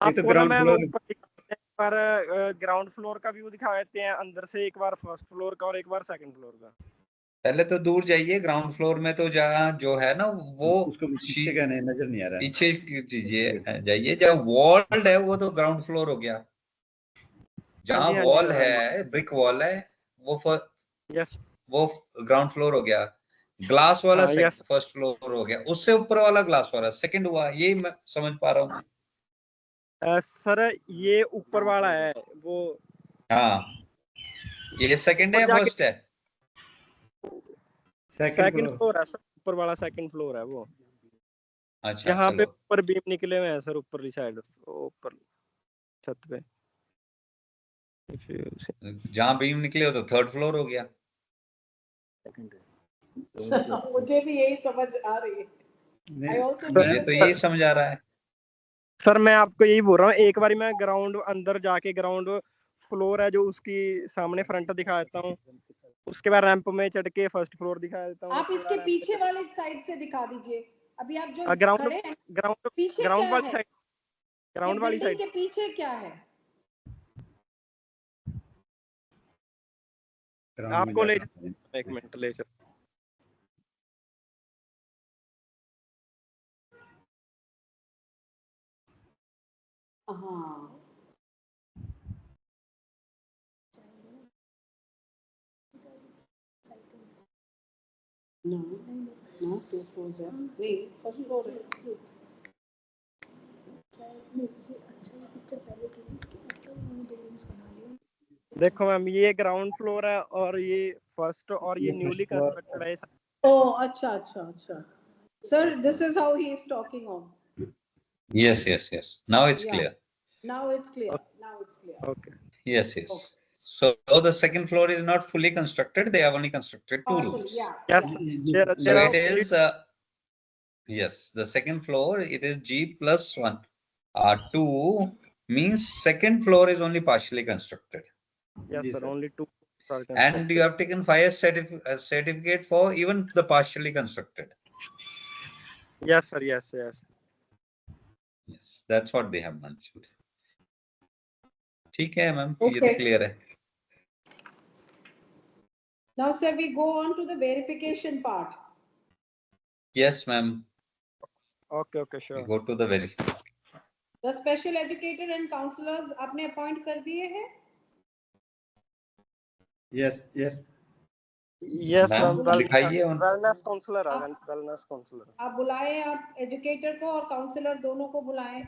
एक तो आपको ना ग्राउंड मैम फ्लोर, ऊपर दिखाते हैं, पर ग्राउंड फ्लोर का व्यू दिखा देते हैं अंदर से, एक बार फर्स्ट फ्लोर का और एक बार सेकंड फ्लोर का। पहले तो दूर जाइए, ग्राउंड फ्लोर में तो जहाँ जो है ना वो उसको पीछे का नहीं नजर नहीं आ रहा है। पीछे कीजिए, जाइए जहाँ वॉल्ड है वो तो ग्राउंड फ्लोर हो गया। जहाँ हाँ जी, वॉल हाँ है, ब्रिक वॉल है, यस वो ग्राउंड फ्लोर हो गया। ग्लास वाला हाँ यस फर्स्ट फ्लोर हो गया, उससे ऊपर वाला ग्लास वाला सेकंड हुआ। यही मैं समझ पा रहा हूँ। सर, ये ऊपर वाला है वो, हाँ, ये सेकंड है ऊपर या जाके फर्स्ट है? Second second floor. फ्लोर है सर, ऊपर वाला सेकंड फ्लोर है वो। अच्छा यहाँ पे चलो, ऊपर बीम निकले हुए हैं सर, ऊपरली साइड, ऊपर छत पे। जहाँ बीम निकले हो तो थर्ड फ्लोर हो गया। मुझे भी यही समझ आ रही है। I also मुझे made तो the यही same. समझ आ रहा है। सर मैं आपको यही बोल रहा हूँ, एक बारी मैं ग्राउंड अंदर जाके ग्राउंड फ्लोर है जो उसकी सामने फ्रंट दिखा देता हूँ, उसके बाद रैंप में चढ़ के फर्स्ट फ्लोर दिखा देता हूँ। आप इसके पीछे वाले साइड से दिखा दीजिए। अभी आप जो ग्राउंड खड़े हैं, ग्राउंड पीछे ग्राउंड क्या वाली है? साइड, ये ग्राउंड वाली बिल्डिंग साइड। के पीछे क्या है? आपको ले एक मिनट ले चल। हाँ, no, no, 2 floors है। नहीं, first floor है। देखो मैम, ये ग्राउंड फ्लोर है और ये फर्स्ट, और ये न्यूली कंस्ट्रक्टेड है। Oh, अच्छा, अच्छा, अच्छा। Sir, this is how he is talking on. Yes, yes, yes. Now it's Yeah. clear. Now it's clear. Now it's clear. Okay Yes, yes. Okay. So the second floor is not fully constructed. They have only constructed 2 Partially, rooms. yeah. Yes, yeah. So it is, yes, the second floor, it is G+1. 2 means second floor is only partially constructed. Yes sir, only 2 And you have taken fire certificate for even the partially constructed. Yes sir, yes yes. Yes, that's what they have mentioned. ठीक है ma'am, ये Okay. तो clear है। Now, sir, we go on to the verification part. Yes, ma'am. Okay okay We sure. go to the verification. The special educator and counselors आपने appoint कर दिए हैं? Yes yes yes ma'am ma'am, दिखाइए उन। Wellness counsellor है, wellness counsellor. आप बुलाए, आप एजुकेटर को और काउंसलर दोनों को बुलाएं।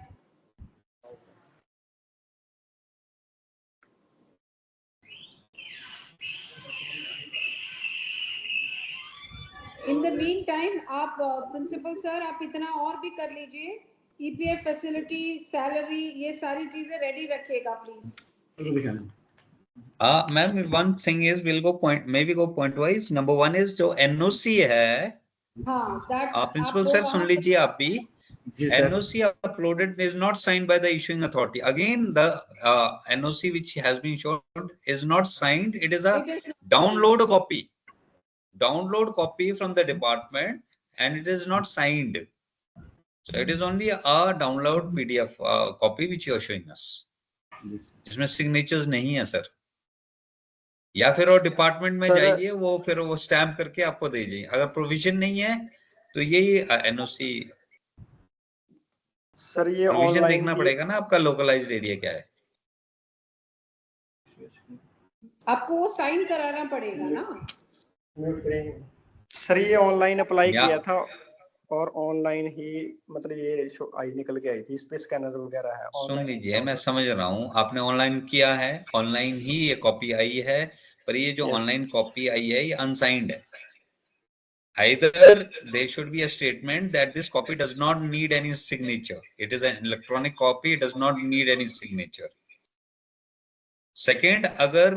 इन द मीन टाइम आप प्रिंसिपल सर, आप इतना और भी कर लीजिए। ईपीएफ फैसिलिटी, सैलरी, ये सारी चीजें रेडी रखिएगा please. Ma'am, one thing is we'll go maybe go point wise. Number 1 is जो NOC है, हाँ, that प्रिंसिपल सर सुन लीजिए आप भी। NOC uploaded is not signed by the issuing authority. Again, the NOC which has been shown is not signed. It is a download copy. Download copy from the department, and it is not signed. So it is only a download PDF copy which you are showing us. इसमें signatures नहीं है sir. या फिर वो department में जाइए, वो फिर वो स्टैम्प करके आपको दे जाइए। अगर प्रोविजन नहीं है तो यही एनओसी सर, ये प्रोविजन देखना पड़ेगा ना, आपका लोकलाइज्ड एरिया क्या है। आपको वो साइन कराना पड़ेगा ना। सर, ये ऑनलाइन अप्लाई किया था और ऑनलाइन ही मतलब ये आई निकल के आई थी, इस पे स्कैनर वगैरह है। सुन लीजिए, मैं समझ रहा हूँ आपने ऑनलाइन किया है, ऑनलाइन ही ये कॉपी आई है, पर ये जो ऑनलाइन कॉपी आई है ये अनसाइंड है। Either there should be a statement that this copy does not need any signature. It is an electronic copy. It does not need any signature. Second, अगर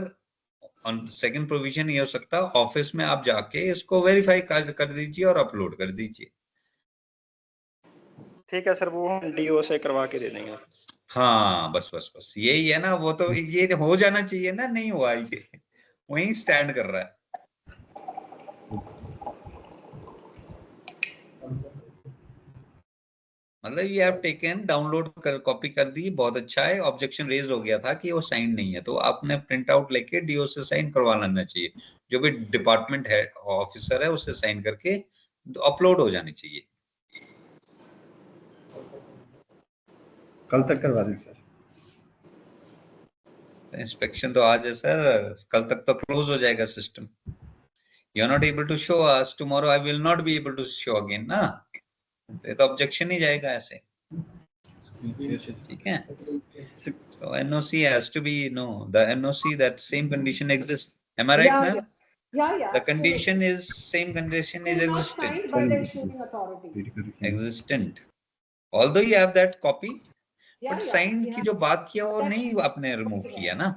on second provision ये हो सकता है, office में आप जाके इसको वेरीफाई कर दीजिए और अपलोड कर दीजिए। ठीक है सर, वो हम डीओ से करवा के दे देंगे। हाँ बस बस बस यही है ना, वो तो ये हो जाना चाहिए ना, नहीं हुआ ये, वहीं स्टैंड कर रहा है। मतलब ये आप टेकन डाउनलोड कर कॉपी कर दी, बहुत अच्छा है। ऑब्जेक्शन रेज हो गया था कि वो साइन नहीं है, तो आपने प्रिंट आउट लेके डीओ से साइन करवा लेना चाहिए, जो भी डिपार्टमेंट है ऑफिसर है उससे साइन करके अपलोड हो जानी चाहिए। कल तक करवा दें सर। इंस्पेक्शन तो आज है सर, कल तक तो क्लोज हो जाएगा system. You are not able to show us, tomorrow I will not be able to show again ना, ये तो ऑब्जेक्शन ही जाएगा ऐसे, ठीक है। So NOC has to be, no, the NOC, that same condition exists. Am I right, Yeah, ma'am? yeah. The condition is, same condition is Not existent. signed by the issuing authority. Existent. Although you have that copy, Yeah, but yeah, signed we की have जो बात किया वो that- नहीं आपने remove किया ना.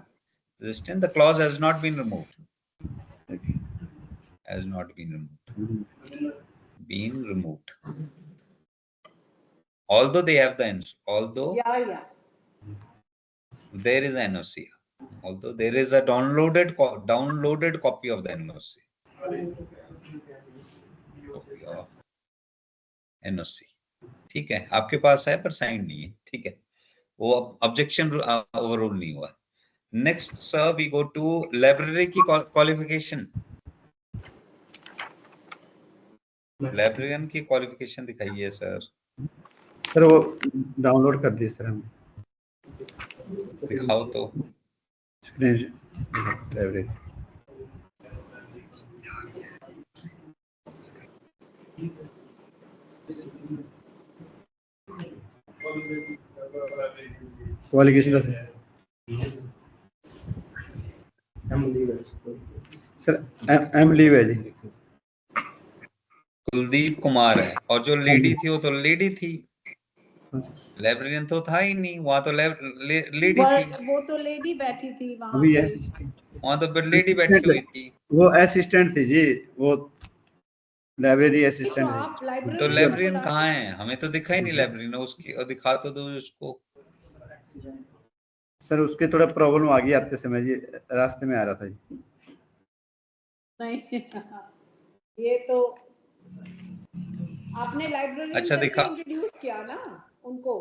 Existent, the clause has not been removed. Has not been removed. Been removed. Although they have the although Yeah. there is an NOC. Although there is a downloaded copy of the NOC. Copy of NOC. ठीक है, आपके पास है पर sign नहीं है, ठीक है, वो ऑब्जेक्शन ओवररूल नहीं हुआ। Next sir we go to library की क्वालिफिकेशन। लाइब्रेरियन की क्वालिफिकेशन दिखाइए सर। सर वो डाउनलोड कर दी सर हमने, दिखाओ तो। स्क्रीन लाइब्रेरी क्वालिफिकेशन सर एम लीव है जी। कुलदीप कुमार है, और जो लेडी थी वो तो लेडी थी, लाइब्रेरियन तो था ही नहीं, वहां तो लेडी थी, वो तो लेडी बैठी थी वहां अभी पे। वहां तो लेडी बैठी हुई थी। वो असिस्टेंट थी जी, वो लाइब्रेरी तो असिस्टेंट आप है। तो लाइब्रेरियन लाइब्रेरियन कहाँ है, हमें तो दिखा ही नहीं लाइब्रेरियन, उसकी और दिखा तो दो उसको। सर उसके थोड़ा प्रॉब्लम आ गई आते समय जी, रास्ते में आ रहा था जी। नहीं ये तो आपने लाइब्रेरियन अच्छा दिखा, इंट्रोड्यूस किया ना उनको,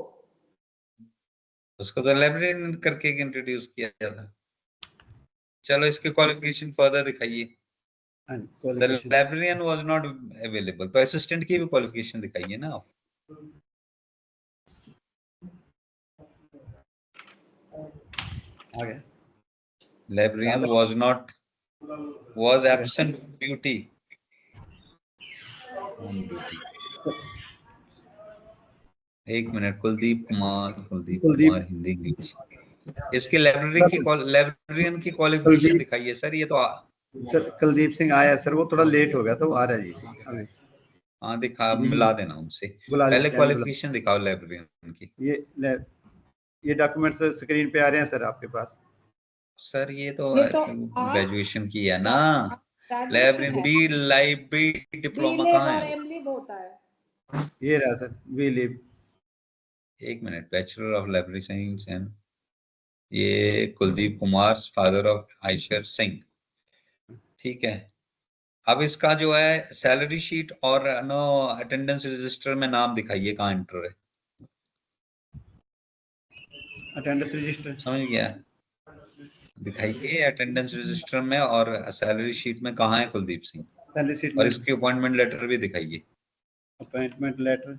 उसको तो लाइब्रेरियन करके इंट्रोड्यूस किया था। चलो इसके क्वालिफिकेशन फर्दर दिखाइए। The librarian was not available, तो असिस्टेंट की भी क्वालिफिकेशन दिखाइए ना आप। आ गया। Librarian was absent duty. एक मिनट, कुलदीप कुमार हिंदी इंग्लिश, इसके लाइब्रेरियन की क्वालिफिकेशन दिखाइए सर। ये तो सर कुलदीप सिंह आया सर, वो थोड़ा लेट हो गया तो आ रहा है जी अभी। हाँ दिखा, मिला देना उनसे, पहले क्वालिफिकेशन दिखाओ लाइब्रेरियन की। ये डॉक्यूमेंट्स स्क्रीन पे आ रहे हैं सर आपके पास। सर ये तो ग्रेजुएशन की है ना, लाइब्रेरियन बी लाइब्रेरी डिप्लोमा कहाँ है? एमलिब होता है ये रहा सर, वी लिव। एक minute, bachelor of library science and ये कुलदीप कुमार फादर ऑफ आयशर सिंह, ठीक है। अब इसका जो है सैलरी शीट और नो अटेंडेंस रजिस्टर में नाम दिखाइए कहाँ एंटर है। अटेंडेंस रजिस्टर समझ गया, दिखाइए अटेंडेंस रजिस्टर में और सैलरी शीट में कहाँ है कुलदीप सिंह, सैलरी शीट और इसकी अपॉइंटमेंट लेटर भी दिखाइए। अपॉइंटमेंट लेटर,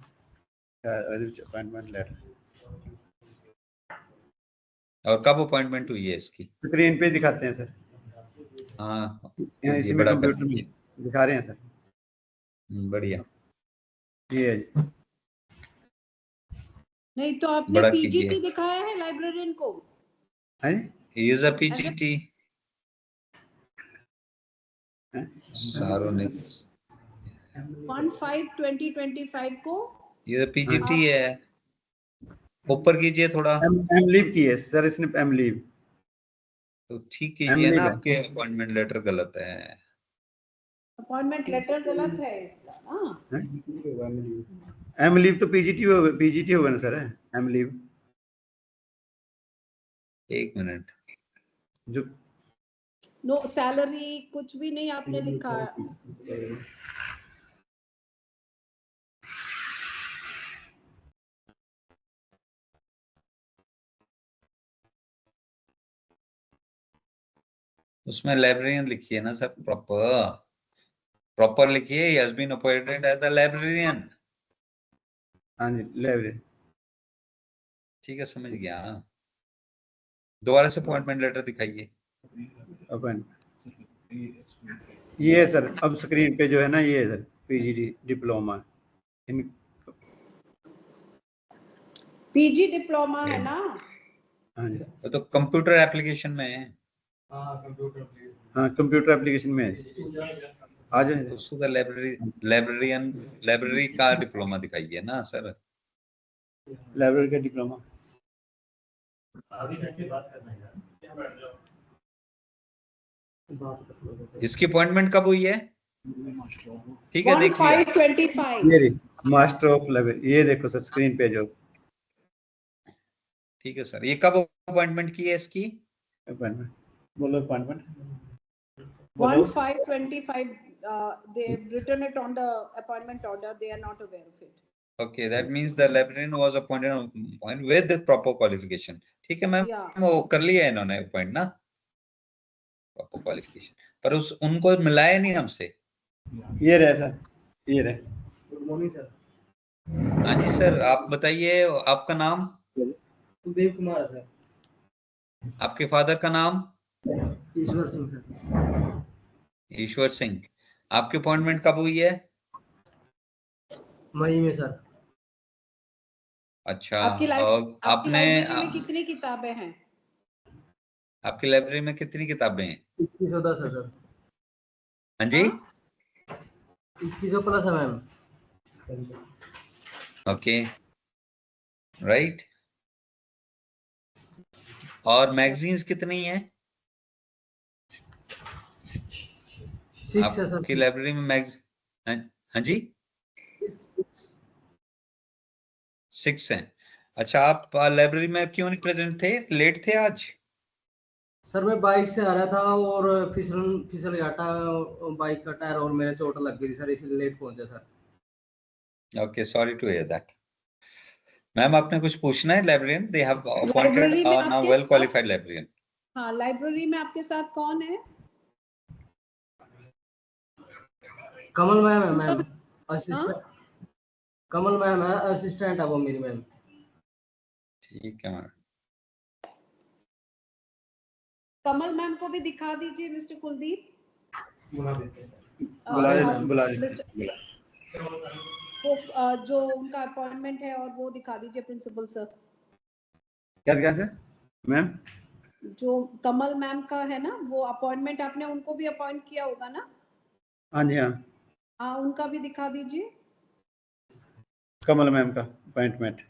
अपॉइंटमेंट लेटर और कब अपॉइंटमेंट हुई है इसकी? स्क्रीन पे दिखाते हैं सर। हाँ इसी में कंप्यूटर में दिखा रहे हैं सर। बढ़िया, ये है जी। नहीं तो आपने पीजीटी दिखाया है लाइब्रेरियन को? है ही इज अ पीजीटी सारों ने 1/5/2025 को ये पीजीटी है। ऊपर कीजिए थोड़ा, एम लीव की है सर इसने, एम लीव तो ठीक कीजिए ना, आपके अपॉइंटमेंट लेटर गलत है। अपॉइंटमेंट लेटर गलत है इसका ना। एम लीव तो पीजीटी होगा ना सर, एम लीव। एक मिनट, जो नो सैलरी कुछ भी नहीं आपने लिखा। उसमें लाइब्रेरियन लिखिए ना सर, प्रॉपर लिखिए, he has been appointed as the librarian। हाँ जी लाइब्रेरी। ठीक है, समझ गया। दोबारा से अपॉइंटमेंट लेटर दिखाइए। अपन ये है सर, अब स्क्रीन पे जो है ना ये है sir, PGT diploma in. PG diploma है ना? हाँ जी, वो तो कंप्यूटर एप्लीकेशन में है। हाँ कंप्यूटर एप्लीकेशन में है। आ जाए उसको तो लाइब्रेरी का डिप्लोमा दिखाइए ना सर। लाइब्रेरी का डिप्लोमा। इसकी अपॉइंटमेंट कब हुई है? ठीक है, देख लिया। 1525। ये मास्टर ऑफ लाइब्रेरी, ये देखो सर स्क्रीन पे जो। ठीक है सर, ये कब अपॉइंटमेंट की है इसकी? अपॉइंटमेंट बोलो, appointment 1525. They've written it on the appointment order. They are not aware of it. Okay, that means the librarian was appointed on point with the proper qualification। ठीक है मैम, Yeah. वो कर लिया है इन्होंने अपॉइंट ना, proper qualification, पर उनको मिलाया नहीं हमसे। ये रहे सर, ये रहे। Good morning sir. हाँ जी सर, आप बताइए आपका नाम? कुलदीप कुमार सर। आपके फादर का नाम? ईश्वर सिंह सर। ईश्वर सिंह। आपकी अपॉइंटमेंट कब हुई है? मई में सर। अच्छा, आपकी आपने लाइब्रेरी में कितनी किताबें हैं? आपकी लाइब्रेरी में कितनी किताबें हैं? 2110 है सर। हाँ जी, 2100 प्लस है मैम। Okay, right. और मैगजीन्स कितनी हैं 6 है सर। आपकी लाइब्रेरी में? हाँ जी, 6 हैं। अच्छा, आप लाइब्रेरी में क्यों नहीं प्रेजेंट थे, लेट थे आज? सर मैं बाइक से आ रहा था और फिसल घाटा बाइक का टायर और मेरे चोट लग गई थी सर, इसलिए लेट पहुंचा sir. Okay, sorry to hear that. Ma'am आपने कुछ पूछना है? Librarian, they have appointed library में नाउ वेल क्वालिफाइड लाइब्रेरियन। हाँ, लाइब्रेरी में आपके साथ कौन है? कमल मैम है मैम, असिस्टेंट। कमल मैम है, असिस्टेंट है वो मेरी मैम। ठीक है मैम। कमल मैम को भी दिखा दीजिए मिस्टर कुलदीप। बुला देते वो जो उनका अपॉइंटमेंट है और वो दिखा दीजिए प्रिंसिपल सर। क्या सर मैम? जो कमल मैम का है ना, वो अपॉइंटमेंट आपने उनको भी अपॉइंट किया होगा ना? हाँ जी, हाँ हाँ, उनका भी दिखा दीजिए। कमल मैम का अपॉइंटमेंट।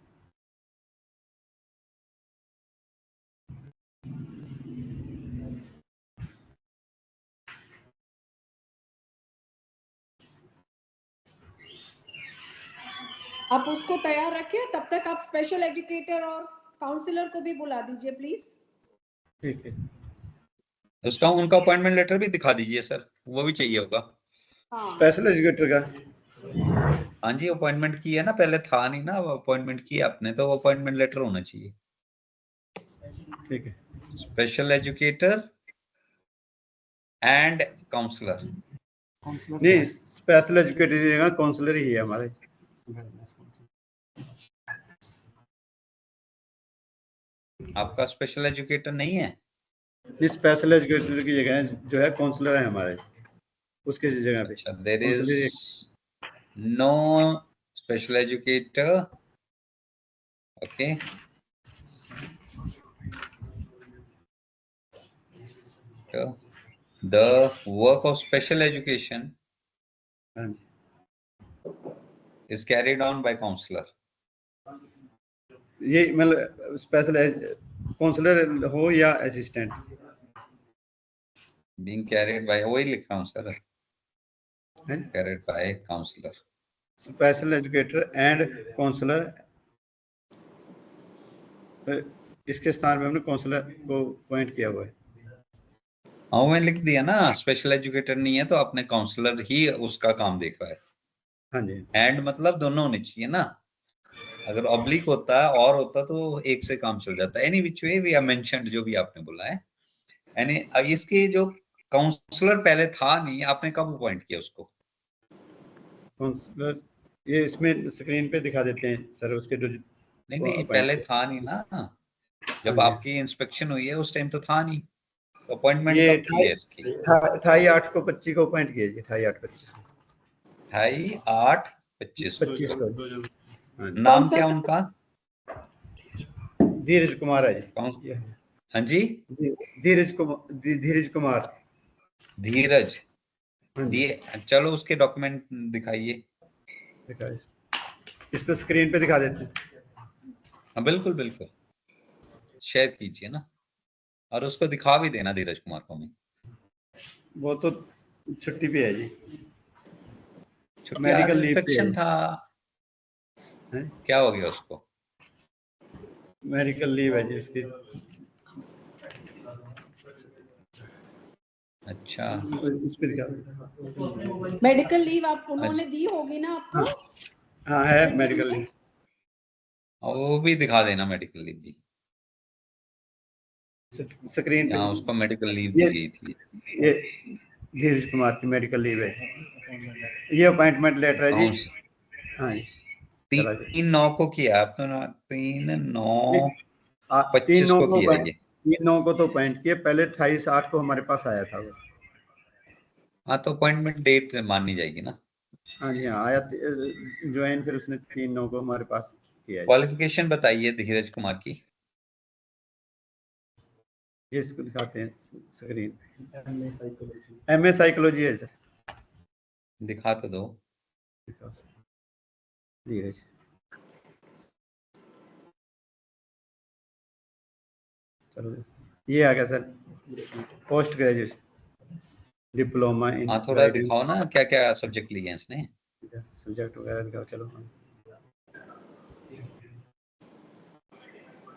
आप उसको तैयार रखिए, तब तक आप स्पेशल एजुकेटर और काउंसलर को भी बुला दीजिए प्लीज। ठीक है, उसका उनका अपॉइंटमेंट लेटर भी दिखा दीजिए सर, वो भी चाहिए होगा। हाँ, स्पेशल एजुकेटर का। हाँ जी, अपॉइंटमेंट की है ना, पहले था नहीं ना, अपॉइंटमेंट किया आपने तो अपॉइंटमेंट लेटर होना चाहिए। ठीक है, स्पेशल एजुकेटर एंड काउंसलर। नहीं स्पेशल एजुकेटर काउंसलर ही है हमारे। आपका स्पेशल एजुकेटर नहीं है? इस स्पेशल एजुकेटर की जगह जो है काउंसलर है हमारे, उसकी जगह पे। अच्छा, there is no special educator. Okay, the work of special education is carried on by counselor। ये मतलब स्पेशल काउंसलर हो या असिस्टेंट। being carried by, वही लिख रहा हूँ sir, carried by counselor। Special educator and counsellor, इसके स्थान पे हमने काउंसलर को पॉइंट किया हुआ है। हाँ मैंने लिख दिया ना, स्पेशल एजुकेटर नहीं है तो आपने काउंसलर ही उसका काम देखा है। हाँ जी, एंड मतलब दोनों होने चाहिए ना, अगर ऑब्लिक होता और होता तो एक से काम चल जाता। Any which way we are mentioned, जो भी आपने बोला है। यानी इसके जो काउंसलर पहले था नहीं, आपने कब अपॉइंट किया उसको? काउंसलर ये इसमें स्क्रीन पे दिखा देते हैं सर, उसके जो नहीं पहले था नहीं ना, जब हाँ जी। आपकी इंस्पेक्शन हुई है उस टाइम तो था नहीं, तो अपॉइंटमेंट ये कब की है इसकी? 28/8 को अपॉइंट किया जी, 28/8/25 28/8/25 25 को। हाँ जी। नाम क्या उनका? धीरज कुमार है जी। कौन? हाँ जी, धीरज कुमार। धीरज। हाँ जी, चलो उसके डॉक्यूमेंट दिखाइए। दिखाइए। इसको स्क्रीन पे दिखा देते हैं। हाँ बिल्कुल बिल्कुल, शेयर कीजिए ना, और उसको दिखा भी देना धीरज कुमार को। हमें वो तो छुट्टी पे है जी, छुट्टी, आज मेडिकल लीव पे इंस्पेक्शन है। था, हैं? क्या हो गया उसको? मेडिकल लीव है जी उसकी। अच्छा, इस पे दिखा। मेडिकल लीव आप उन्होंने दी होगी ना आपको? हाँ है मेडिकल लीव, और वो भी दिखा देना मेडिकल लीव भी, स्क्रीन पे। यहाँ उसको मेडिकल लीव दी ये गई थी। ये धीरज कुमार की मेडिकल लीव है, ये अपॉइंटमेंट लेटर है कौन जी। सी? हाँ जी, चला जी। 3/9 को किया आपने ना? 3/9/25 3/9 को को किया ये। 3/9 को तो अपॉइंट किए, पहले 28/8 को हमारे पास आया था वो। हाँ तो अपॉइंटमेंट डेट माननी जाएगी ना। हाँ जी, हाँ आया ज्वाइन, फिर उसने 3/9 को हमारे पास किया है। क्वालिफिकेशन बताइए धीरज कुमार की। ये इसको दिखाते हैं स्क्रीन। MA साइकोलॉजी है सर। दिखा तो दो। धीरज, चलो ये आ गया sir, post graduation diploma in हाँ थोड़ा दिखाओ ना, क्या क्या सब्जेक्ट लिए हैं इसने। सब्जेक्ट वगैरह दिखाओ। चलो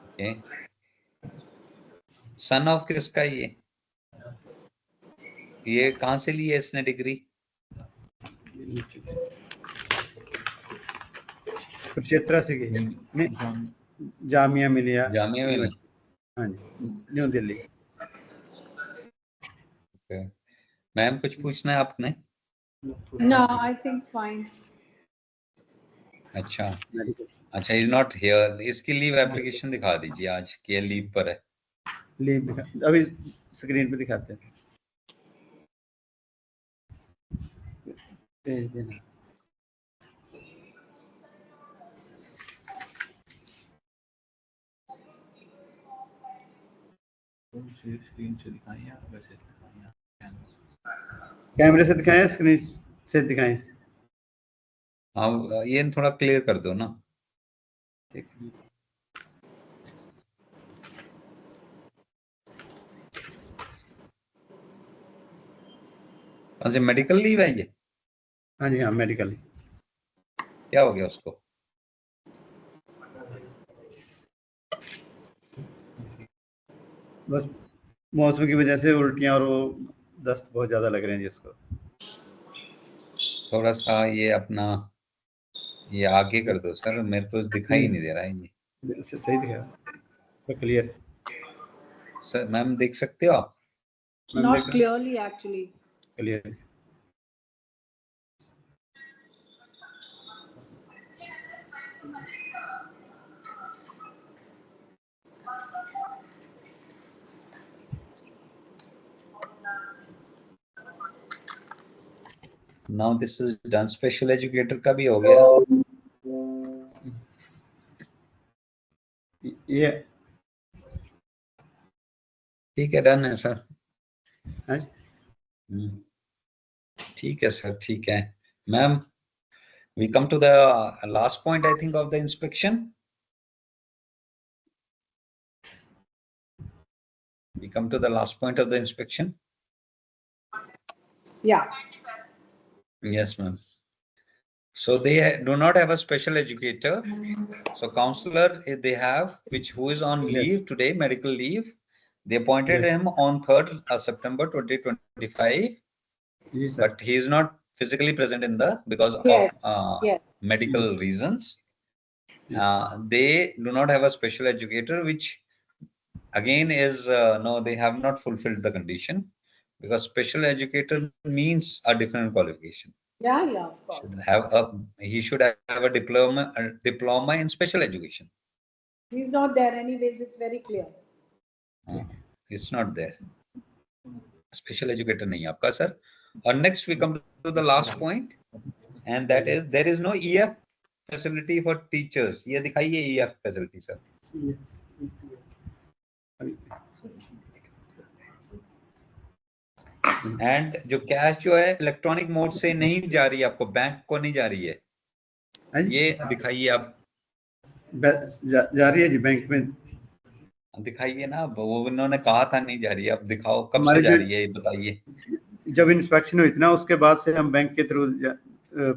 ओके, सन ऑफ किसका ये कहाँ से ली है इसने डिग्री? कुरुक्षेत्र से की नहीं, जामिया मिलिया जामिया मिलिया। यूनिवर्सिटी। हाँ जी, न्यू दिल्ली। मैम कुछ पूछना है आपने? No, I think fine. अच्छा अच्छा, इज नॉट हियर। इसकी लीव एप्लीकेशन दिखा दीजिए आज की लीव पर है। लीव दिखा, अभी स्क्रीन पे दिखाते हैं, भेज देना। स्क्रीन से दिखाएं या वैसे दिखाएं? कैमरे से दिखाएं, स्क्रीन से दिखाएं? हाँ ये थोड़ा क्लियर कर दो ना। ठीक। अच्छा, मेडिकल लीव है ये? हाँ जी, हाँ मेडिकल। क्या हो गया उसको? बस मौसम की वजह से उल्टियां और वो दस्त बहुत ज्यादा लग रहे हैं जिसको। थोड़ा सा ये अपना ये आगे कर दो सर, मेरे को दिखाई नहीं दे रहा है ये। सही दिखा तो क्लियर। सर मैम देख सकते हो आप? Not clearly actually. Clear. Now this is done. Special educator का भी हो गया ये। ठीक है, डन है सर। है? ठीक है सर, ठीक है। Ma'am we come to the last point I think of the inspection. We come to the last point of the inspection. Yeah. Yes ma'am. So they do not have a special educator. So counselor they have, who is on leave today, medical leave. They appointed him on 3rd September 2025. Yes, sir. But he is not physically present in the because Yes, of yes. medical reasons. They do not have a special educator, which again is no, they have not fulfilled the condition, because special educator means a different qualification. Yeah, of course. He should have a diploma in special education. He's not there anyways, it's very clear. It's not there. Special educator nahi aapka, sir. And next we come to the last point, and that is there is no EF facility for teachers. ये दिखाइए EF facility, sir. And जो cash जो है electronic mode से नहीं जा रही है, आपको बैंक को नहीं जा रही है, ये दिखाइए आप। जा रही है जी, बैंक में दिखाइए ना, वो उन्होंने कहा था नहीं जा रही है, अब दिखाओ कब से जा रही है ये बताइए। जब इंस्पेक्शन हुई थी ना, उसके बाद से हम बैंक के थ्रू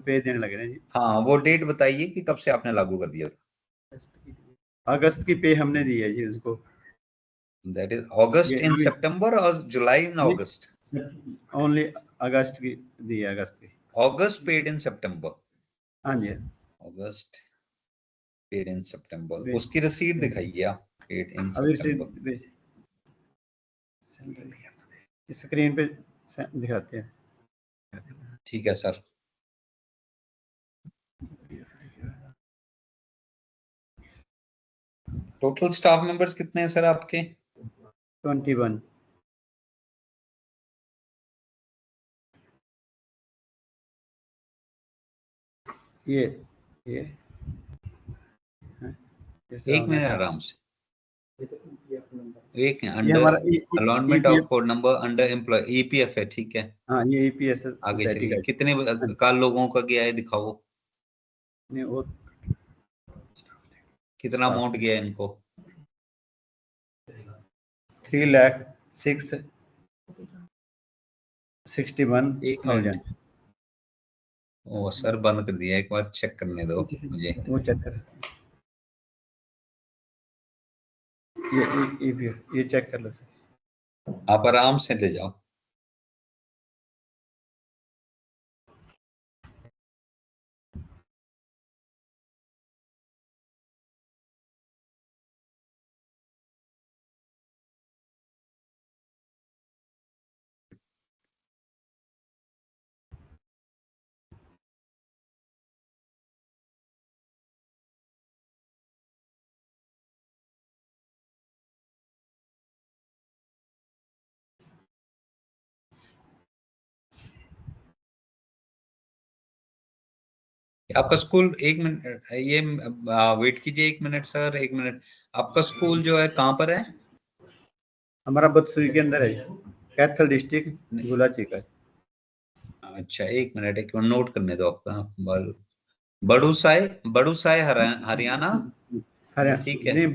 पे देने लगे ना जी। हाँ, वो डेट बताइए कि कब से आपने लागू कर दिया था। अगस्त की पे हमने दी है जी उसको। दैट इज अगस्त इन सितंबर और जुलाई इन अगस्त। ओनली अगस्त की दी है, अगस्त की। अगस्त पेड इन सितंबर। हाँ जी, अगस्त पेड इन सितंबर, उसकी रसीद दिखाइए आप। पेड इन सितंबर स्क्रीन पे दिखाते हैं। ठीक है सर। टोटल स्टाफ मेंबर्स कितने हैं सर आपके? 21। ये एक मिनट आराम से, एक under allotment of code number under employ EPF है, ठीक है। हाँ, ये ईपीएस आगे चलिए, कितने का लोगों का गया है दिखाओ। नहीं, वो कितना अमाउंट गया है इनको? 3,61,000। ओ सर, बंद कर दिया, एक बार चेक करने दो मुझे। वो चेक कर, ये चेक कर लो सर। आप आराम से ले जाओ। आपका स्कूल, एक मिनट ये वेट कीजिए, 1 मिनट सर, 1 मिनट। आपका स्कूल जो है कहाँ पर है? हमारा बदसूई के अंदर है, कैथल डिस्ट्रिक्ट गुलाची का। अच्छा, 1 मिनट, 1 मिनट नोट करने दो आपका। बड़ूसाई हरियाणा, ठीक है। नहीं,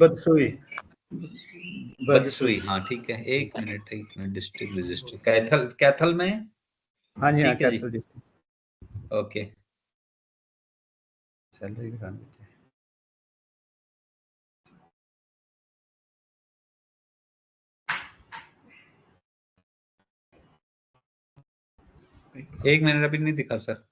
बदसूई, हाँ ठीक है। 1 minute, 1 minute. District register Kaithal में। हाँ जी, हाँ, ठीक है कैथल डिस्ट्रिक्ट। ओके। सैलरी दिखा देते हैं। एक मिनट, अभी नहीं दिखा सर।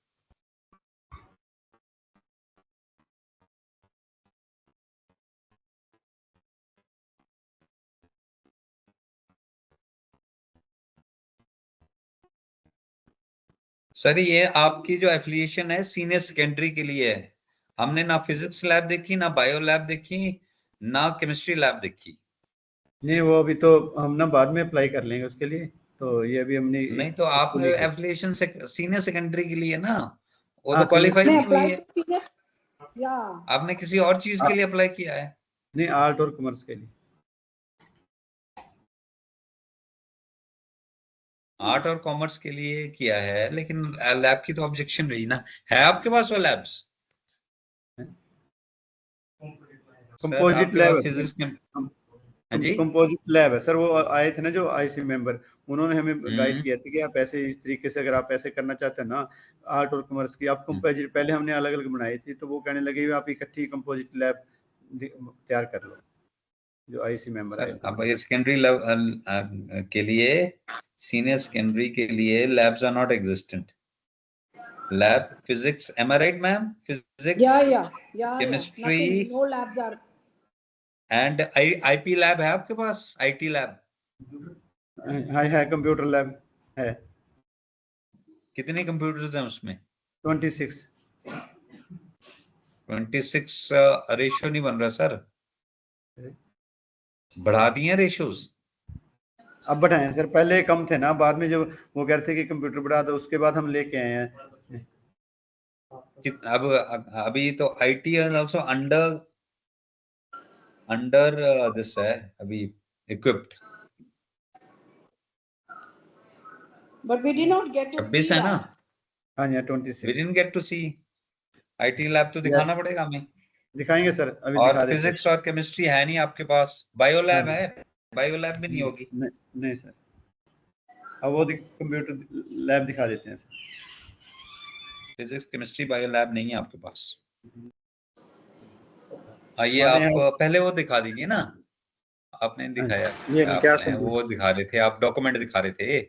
सर ये आपकी जो एफिलिएशन है सीनियर सेकेंडरी के लिए है। हमने ना फिजिक्स लैब देखी, ना बायो लैब देखी, ना केमिस्ट्री लैब देखी। नहीं, वो अभी तो हम ना बाद में अप्लाई कर लेंगे उसके लिए, तो ये अभी हमने नहीं, तो आप एफिलिएशन से सीनियर सेकेंडरी के लिए ना, वो तो क्वालिफाई नहीं नहीं हुई है। या आपने किसी और चीज के लिए अप्लाई किया है? नहीं, आर्ट और कॉमर्स के लिए। आर्ट और कॉमर्स के लिए किया है, लेकिन लैब की तो ऑब्जेक्शन रही ना। है आपके पास वो लैब्स? कंपोजिट लैब, फिजिक्स हाँ जी। कंपोजिट लैब है सर, वो आए थे ना जो आईसी मेंबर, उन्होंने हमें गाइड किया था कि आप ऐसे इस तरीके से अगर आप ऐसे करना चाहते हैं ना आर्ट और कॉमर्स की, आप कंपोजिट, पहले हमने अलग अलग बनाई थी, तो वो कहने लगे आप इकट्ठी कंपोजिट लैब तैयार कर लो, जो आईसी मेंबर आए थे। अब ये सेकेंडरी लेवल के लिए, सीनियर सेकेंडरी के लिए labs are not existent. Lab physics, am I right ma'am? Physics, chemistry, no labs are. And IP lab है आपके पास? आईटी लैब है, कंप्यूटर लैब है। कितने कंप्यूटर्स हैं उसमें? 26 रेशियो नहीं बन रहा सर, बढ़ा दिए रेशियोज। अब बढ़ाए सर, पहले कम थे ना, बाद में जब वो कह रहे थे कि कंप्यूटर बढ़ा दो, उसके बाद हम लेके आए हैं। अब अभी तो IT is also under this है अभी equipped. But we did not get to 26 see है ना? that. हाँ जी, We 26 didn't get to see। IT lab तो दिखाना पड़ेगा हमें। दिखाएंगे सर, अभी और दिखा देते हैं। फिजिक्स और केमिस्ट्री है नहीं आपके पास? बायो लैब हाँ। है? बायो लैब भी नहीं होगी। नहीं सर, अब वो कंप्यूटर लैब दिखा देते हैं sir. Physics chemistry bio lab नहीं है आपके पास। आइए हमारे आप यहाँ- पहले वो दिखा दीजिए ना, आपने दिखाया ये क्या आपने वो दिखा रहे थे, आप डॉक्यूमेंट दिखा रहे थे।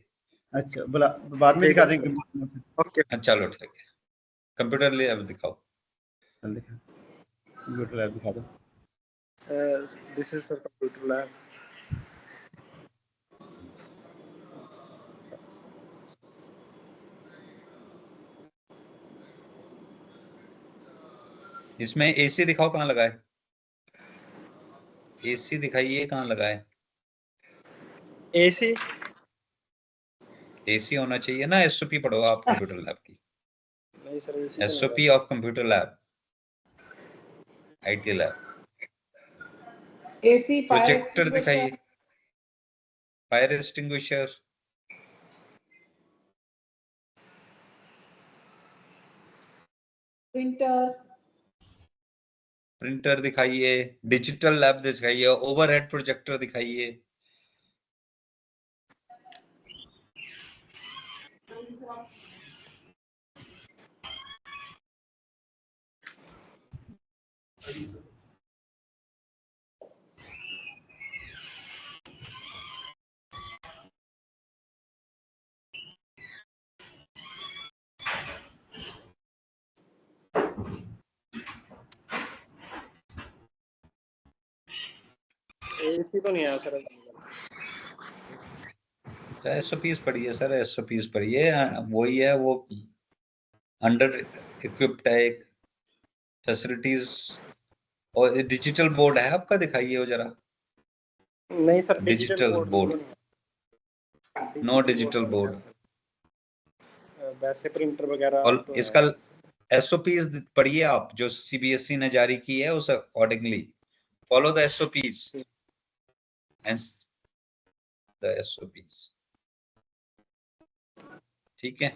अच्छा बोला, बाद में ठीक दिखा है देंगे। ओके चलो ठीक है, कंप्यूटर लैब दिखाओ। कंप्यूटर लैब दिखा दो। This is sir computer lab. इसमें एसी दिखाओ कहाँ लगा है, एसी दिखाइए कहाँ लगा है। एसी एसी होना चाहिए ना। एसओपी पढ़ो आप कंप्यूटर लैब की, नहीं sir, AC SOP of computer lab, IT lab. AC, fire projector extinguisher, दिखाइए, फायर एक्सटिंग्विशर, printer, प्रिंटर दिखाइए, डिजिटल लैब दिखाइए, ओवरहेड प्रोजेक्टर दिखाइए। एसी तो नहीं आया सर। एसओपीज पढ़िए सर, एसओपीज पढ़िए, वही है वो अंडर इक्विप्ड है एक फैसिलिटीज। और डिजिटल बोर्ड है आपका, दिखाइए वो जरा। नहीं sir, digital board, no digital board. वैसे प्रिंटर वगैरह और तो इसका एसओपीज पढ़िए आप, जो सीबीएसई ने जारी की है, उस accordingly follow the SOPs and the SOPs. ठीक है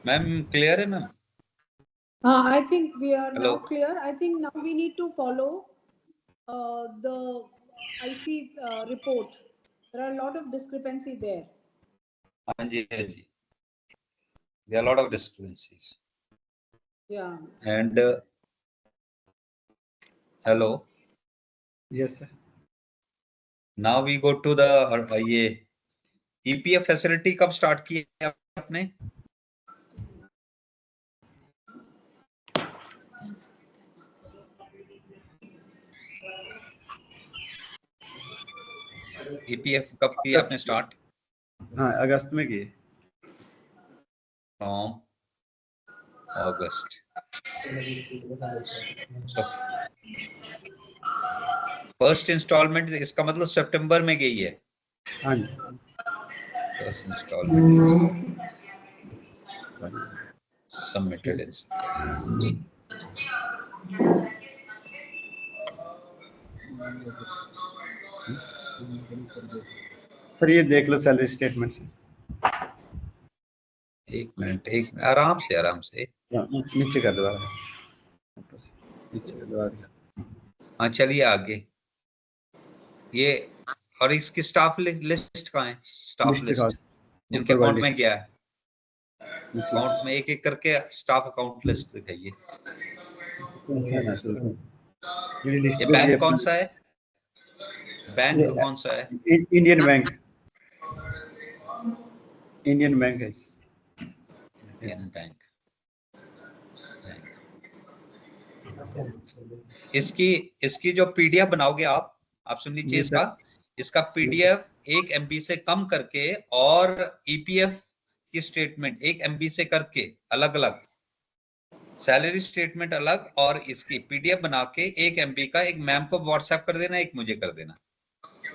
मैम, क्लियर है ma'am? I think we are Hello. now clear. I think now we need to follow the IC report. There are a lot of discrepancy there. हाँ जी, हाँ जी, there are a lot of discrepancies. Yeah. And hello. Yes sir. Now we go to the ये EPF facility कब start की है आपने? EPF कब किया आपने स्टार्ट? हाँ, अगस्त में किए। From August. So first instalment, इसका मतलब सितंबर में गई है। हाँ जी, first instalment submitted in sir ये देख लो सैलरी स्टेटमेंट से। एक मिनट आराम से नीचे कर दो। हाँ चलिए आगे। ये और इसकी स्टाफ लिस्ट कहाँ है? स्टाफ लिस्ट जिनके अकाउंट में गया है, अकाउंट में एक एक करके स्टाफ अकाउंट लिस्ट दिखाइए। ये बैंक कौन सा है? बैंक कौन सा है? Indian bank. इंडियन बैंक है। Indian bank. इसकी जो पीडीएफ बनाओगे आप सुन लीजिए इसका पीडीएफ 1 MB से कम करके और ईपीएफ की स्टेटमेंट 1 MB से करके अलग अलग, सैलरी स्टेटमेंट अलग, और इसकी पीडीएफ बना के 1 MB का एक मैम को व्हाट्सएप कर देना, एक मुझे कर देना।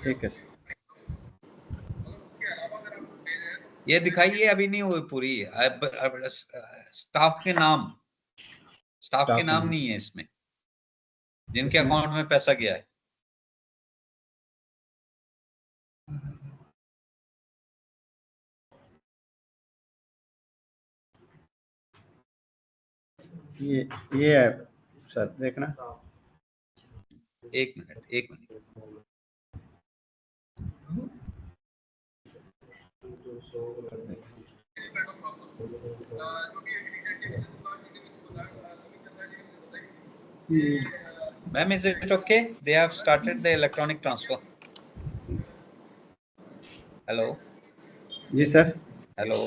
ठीक है। ये दिखाइए, अभी नहीं हुई पूरी। स्टाफ के नाम नहीं है इसमें, जिनके अकाउंट में पैसा गया है। ये है सर, देखना। एक minute. Ma'am, is it okay? They have started the electronic transfer. Hello. जी सर। Hello.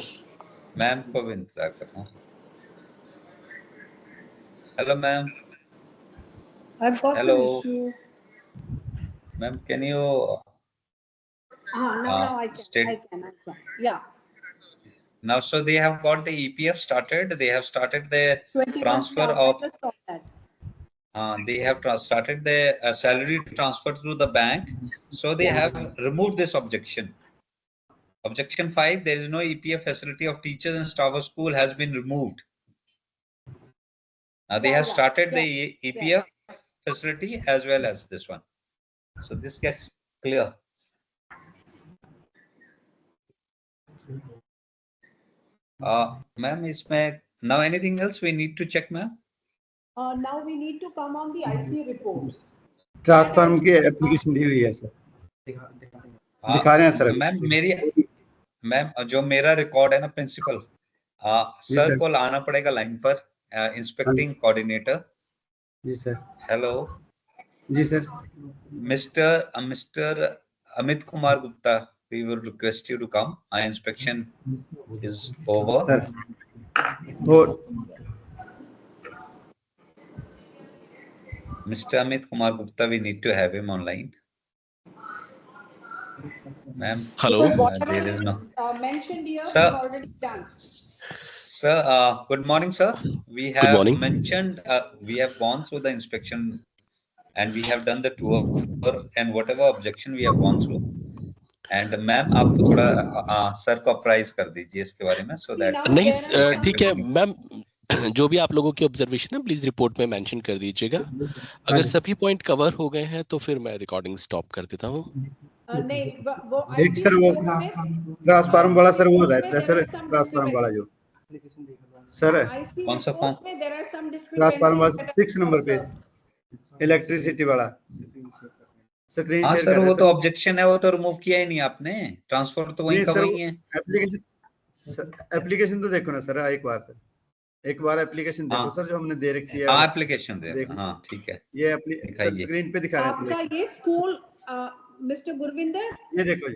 Ma'am को भी इंतजार कर रहा हूँ। Hello, ma'am. I've got Hello. some issue. Ma'am, can you? Now I can. Yeah. Now, so they have got the EPF started. They have started the transfer of. They have started the salary transfer through the bank. So they have removed this objection. Objection 5, there is no EPF facility of teachers and staff of school has been removed. Now they have started the EPF facility as well as this one. So this gets clear. Ma'am, isme now anything else we need to check, ma'am? Now we need to come on the IC report. Transform की application दी हुई है sir, दिखा रहे हैं sir. Ma'am जो मेरा record है ना प्रिंसिपल, सर को लाना पड़ेगा लाइन पर, इंस्पेक्टिंग कोऑर्डिनेटर। जी सर। हेलो। जी sir. Mister Amit Kumar Gupta, we will request you to come. Our inspection is over. Sir. Mr. Amit Kumar Gupta, we need to have him online. Ma'am. Hello. There is no. Mentioned here, sir, already done. Sir, good morning, sir. We have mentioned, we have gone through the inspection and we have done the tour and whatever objection we have gone through. And ma'am आप थोड़ा sir को apprise कर दीजिए इसके बारे में, so that नहीं ठीक है मैम, जो भी आप लोगों की ऑब्जर्वेशन है प्लीज रिपोर्ट में मेंशन कर दीजिएगा। अगर सभी पॉइंट कवर हो गए हैं तो फिर मैं रिकॉर्डिंग स्टॉप कर देता हूँ। नहीं वो सर, वो ट्रांसफार्म वाला सर वो रहता है सर, ट्रांसफार्म वाला जो सर कौन सा फॉर्म? ट्रांसफार्म वाला 6 नंबर पे इलेक्ट्रिसिटी वाला स्क्रीन शेयर। सर वो तो ऑब्जेक्शन है, वो तो रिमूव किया ही नहीं आपने, ट्रांसफर तो वही का वही है। एप्लीकेशन तो देखो ना सर, एक बार एप्लीकेशन देखो सर, जो हमने दे रखी है। एप्लीकेशन दे, हाँ ठीक है, ये स्क्रीन पे दिखा रहे हैं आपका ये स्कूल मिस्टर गुरविंदर, ये देखो जी।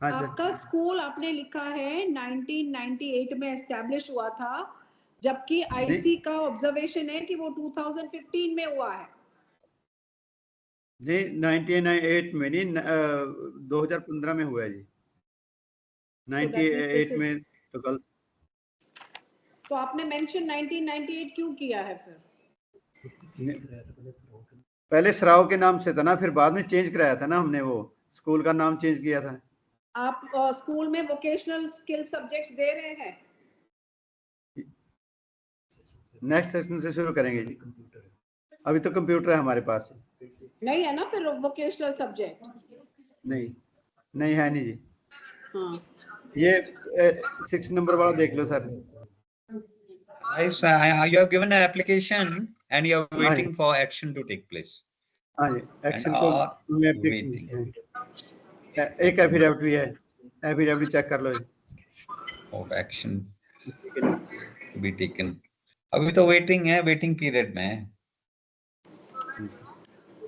हाँ सर, आपका स्कूल आपने लिखा है 1998 में एस्टैब्लिश हुआ था, जबकि आईसी का ऑब्जर्वेशन है कि वो 2015 में हुआ है। जी 1998 में नहीं, 2015 में हुआ है जी। 98 में तो कल तो आपने मेंशन 1998 क्यों किया है फिर? पहले सराव के नाम से था ना, फिर बाद में चेंज कराया था ना हमने, वो स्कूल का नाम चेंज किया था। आप स्कूल में वोकेशनल स्किल सब्जेक्ट्स दे रहे हैं? नेक्स्ट सेशन से शुरू करेंगे जी, अभी तो कंप्यूटर है हमारे पास। नहीं है ना फिर वोकेशनल सब्जेक्ट? नहीं है नहीं जी। हाँ। ये 6 नंबर वाला देख लो sir. You have given an application and you are waiting for action to take place. हाँ जी, एक्शन And को are मैं waiting. एक एफिडेविट भी है, एफिडेविट चेक कर लो जी। Of action to be taken. अभी तो वेटिंग है, वेटिंग पीरियड में है।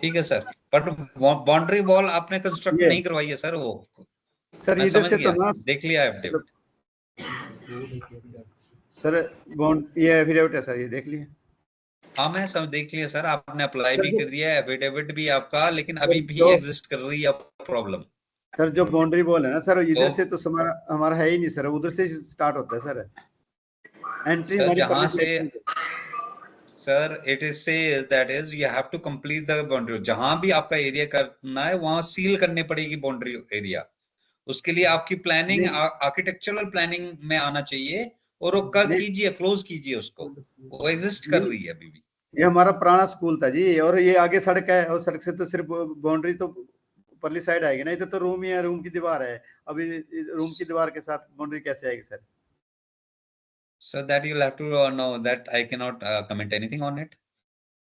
ठीक है सर, बट बाउंड्री वॉल आपने कंस्ट्रक्ट नहीं करवाई है सर, वो सर मैं इधर समझ से गया, तो ना देख लिया एफिडेविट। सर बॉन्ड ये एफिडेविट है सर, ये देख लिए। हाँ मैं सब देख लिया सर, आपने अप्लाई भी कर दिया है, एफिडेविट भी आपका, लेकिन अभी भी जो- एग्जिस्ट कर रही है प्रॉब्लम। सर जो बाउंड्री वॉल है ना सर, इधर तो- से तो हमारा है ही नहीं सर, उधर से स्टार्ट होता है सर। एंट्री सर हमारी जहां से permission sir it is say that is you have to complete the boundary, जहां भी आपका एरिया करना है वहां सील करनी पड़ेगी बाउंड्री एरिया। उसके लिए आपकी प्लानिंग आर्किटेक्चरल प्लानिंग में आना चाहिए, और वो कर कीजिए, क्लोज कीजिए उसको, वो एग्जिस्ट कर रही है अभी भी। ये हमारा पुराना स्कूल था जी, और ये आगे सड़क है, और सड़क से तो सिर्फ बाउंड्री तो ऊपरली साइड आएगी ना, इधर तो रूम ही है, रूम की दीवार है। अभी रूम की दीवार के साथ बाउंड्री कैसे आएगी sir? So that you'll have to know that I cannot comment anything on it.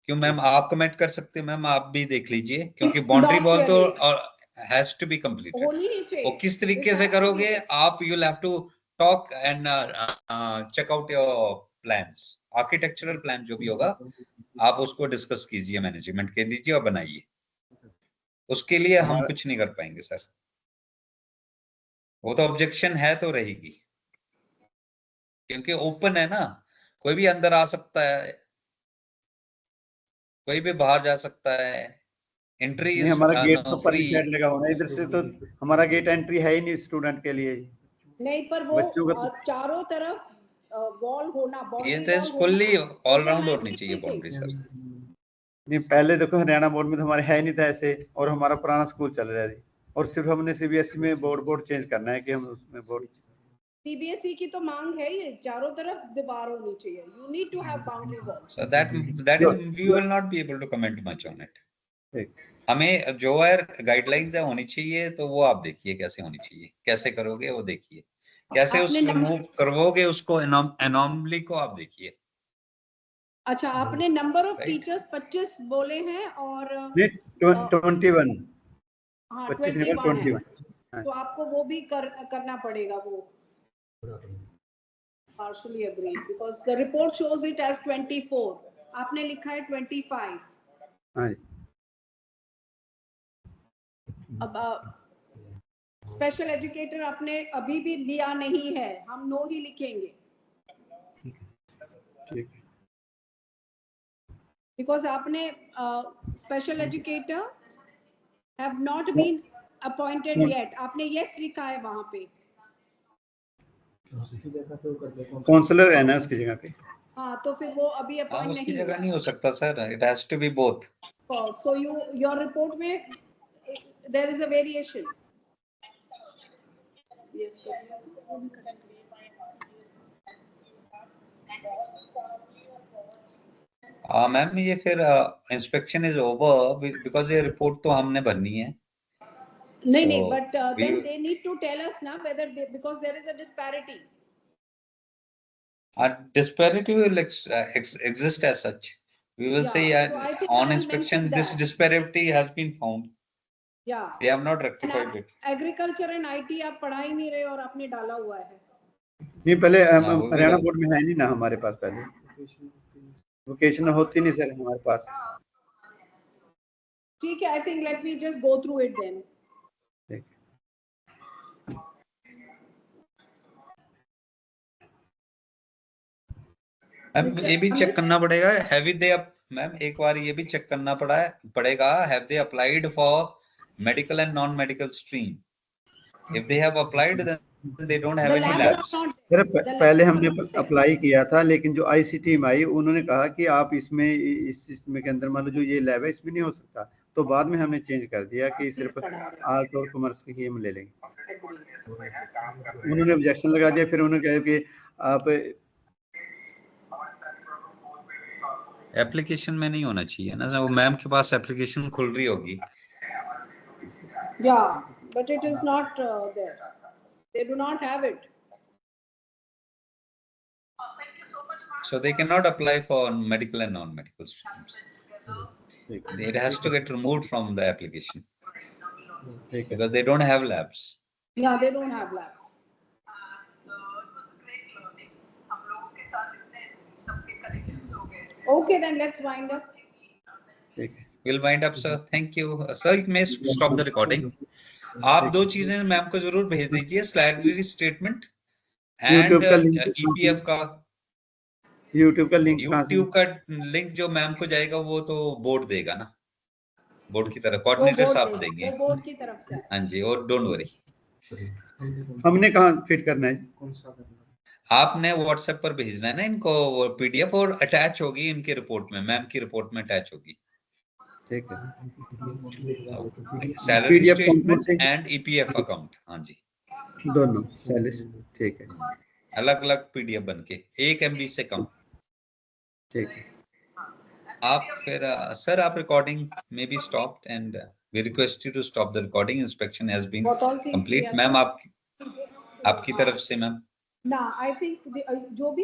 क्यों मैम आप कमेंट कर सकते हैं, मैम आप भी देख लीजिए, क्योंकि बाउंड्री वॉल तो हैज टू बी कंप्लीटेड। होनी ही चाहिए। वो किस तरीके से करोगे आप, you'll have to talk and check out your plans, architectural plan जो भी होगा आप उसको डिस्कस कीजिए, मैनेजमेंट के दीजिए और बनाइए। उसके लिए हम कुछ नहीं कर पाएंगे सर, वो तो ऑब्जेक्शन है तो रहेगी, क्योंकि ओपन है ना, कोई भी अंदर आ सकता है, कोई भी बाहर जा सकता है। एंट्री नहीं, हमारा गेट तो परली साइड लगा होना, इधर से तो हमारा गेट एंट्री है ही नहीं स्टूडेंट के लिए। नहीं, पर वो बच्चों का चारों तरफ वॉल होना, ये तो फुल्ली ऑल राउंड होनी चाहिए बाउंड्री सर। नहीं, पहले देखो हरियाणा बोर्ड में तो हमारे है नहीं था ऐसे, और हमारा पुराना स्कूल चल रहा है, और सिर्फ हमने सीबीएसई में बोर्ड चेंज करना है कि हम उसमें बोर्ड। सीबीएसई की तो मांग है ही, चारों तरफ दीवार होनी चाहिए। You need to have boundary walls. So that is we will not be able to comment much on it. हमें जो है गाइडलाइंस है होनी चाहिए, तो वो आप देखिए कैसे होनी चाहिए, कैसे करोगे वो देखिए, कैसे उस रिमूव करोगे उसको, एनॉमली को आप देखिए। अच्छा, आपने नंबर ऑफ टीचर्स 25 बोले हैं, और 21। हाँ 21 तो आपको वो भी करना पड़ेगा, वो partially agreed because the report shows it as 24, आपने लिखा है 25। हाँ। अब स्पेशल एजुकेटर आपने अभी भी लिया नहीं है, हम नो ही लिखेंगे, ठीक। because आपने special educator have not been appointed yet, आपने yes लिखा है वहां पे। काउंसलर है ना उसकी जगह पे। हाँ, तो फिर वो अभी अपॉइंट नहीं, उसकी जगह नहीं हो सकता sir, it has to be both. so your report में there is a variation। yes हाँ मैम, ये फिर इंस्पेक्शन इज ओवर बिकॉज ये रिपोर्ट तो हमने भरनी है। नहीं, but then they need to tell us now whether because there is a disparity. A disparity will exist as such. We will say so on inspection this disparity has been found. Yeah. They have not rectified it. Agriculture and IT आप पढ़ा ही नहीं रहे और आपने डाला हुआ है। नहीं, पहले हरियाणा बोर्ड में है नहीं ना हमारे पास, पहले वोकेशनल होती नहीं सर हमारे पास। ठीक है, I think let me just go through it then. ये भी चेक करना पड़ेगा, हैव दे मैम एक बार ये भी चेक करना पड़ेगा, have they applied for medical and non medical stream? If they have applied then they don't have any labs. Sir पहले हमने अप्लाई किया था, लेकिन जो आईसीटी में आई उन्होंने कहा कि आप इसमें इस सिस्टम के अंदर मान लो जो ये लैब है इसमें नहीं हो सकता, तो बाद में हमने चेंज कर दिया कि सिर्फ आर्ट और कॉमर्स की ही हम ले लेंगे। उन्होंने ऑब्जेक्शन लगा दिया, फिर उन्होंने कहा कि आप एप्लीकेशन में नहीं होना चाहिए ना, वो मैम के पास एप्लीकेशन खुल रही होगी। Yeah, but it is not there. They do not have it. Thank you so much, ma'am. So they cannot apply for medical and non-medical streams. It has to get removed from the application because they don't have labs. Yeah, they don't have labs. Okay, then let's wind up. We'll wind up, sir. Thank you. Sir, you may stop the recording. आप दो चीजें ma'am को जरूर भेज दीजिए, salary statement and EPF का YouTube का link जो मैम को जाएगा वो तो बोर्ड देगा ना, बोर्ड की तरफ कोऑर्डिनेटर्स आप देंगे, वो बोर्ड की तरफ से। हाँ जी, और डोंट वरी। हमने कहाँ फिट करना है? आपने व्हाट्सएप पर भेजना है ना इनको पीडीएफ, और अटैच होगी इनके रिपोर्ट में, मैम की रिपोर्ट में अटैच होगी। ठीक है, salary statement and EPF account, हाँ जी, दोनों सैलरी, ठीक है, अलग अलग पीडीएफ बनके 1 MB से कम। ठीक है। आप फिर सर आप रिकॉर्डिंग में be stopped and we request you to stop the recording. Inspection has been complete. Ma'am आपकी तरफ से मैम। ना आई थिंक जो भी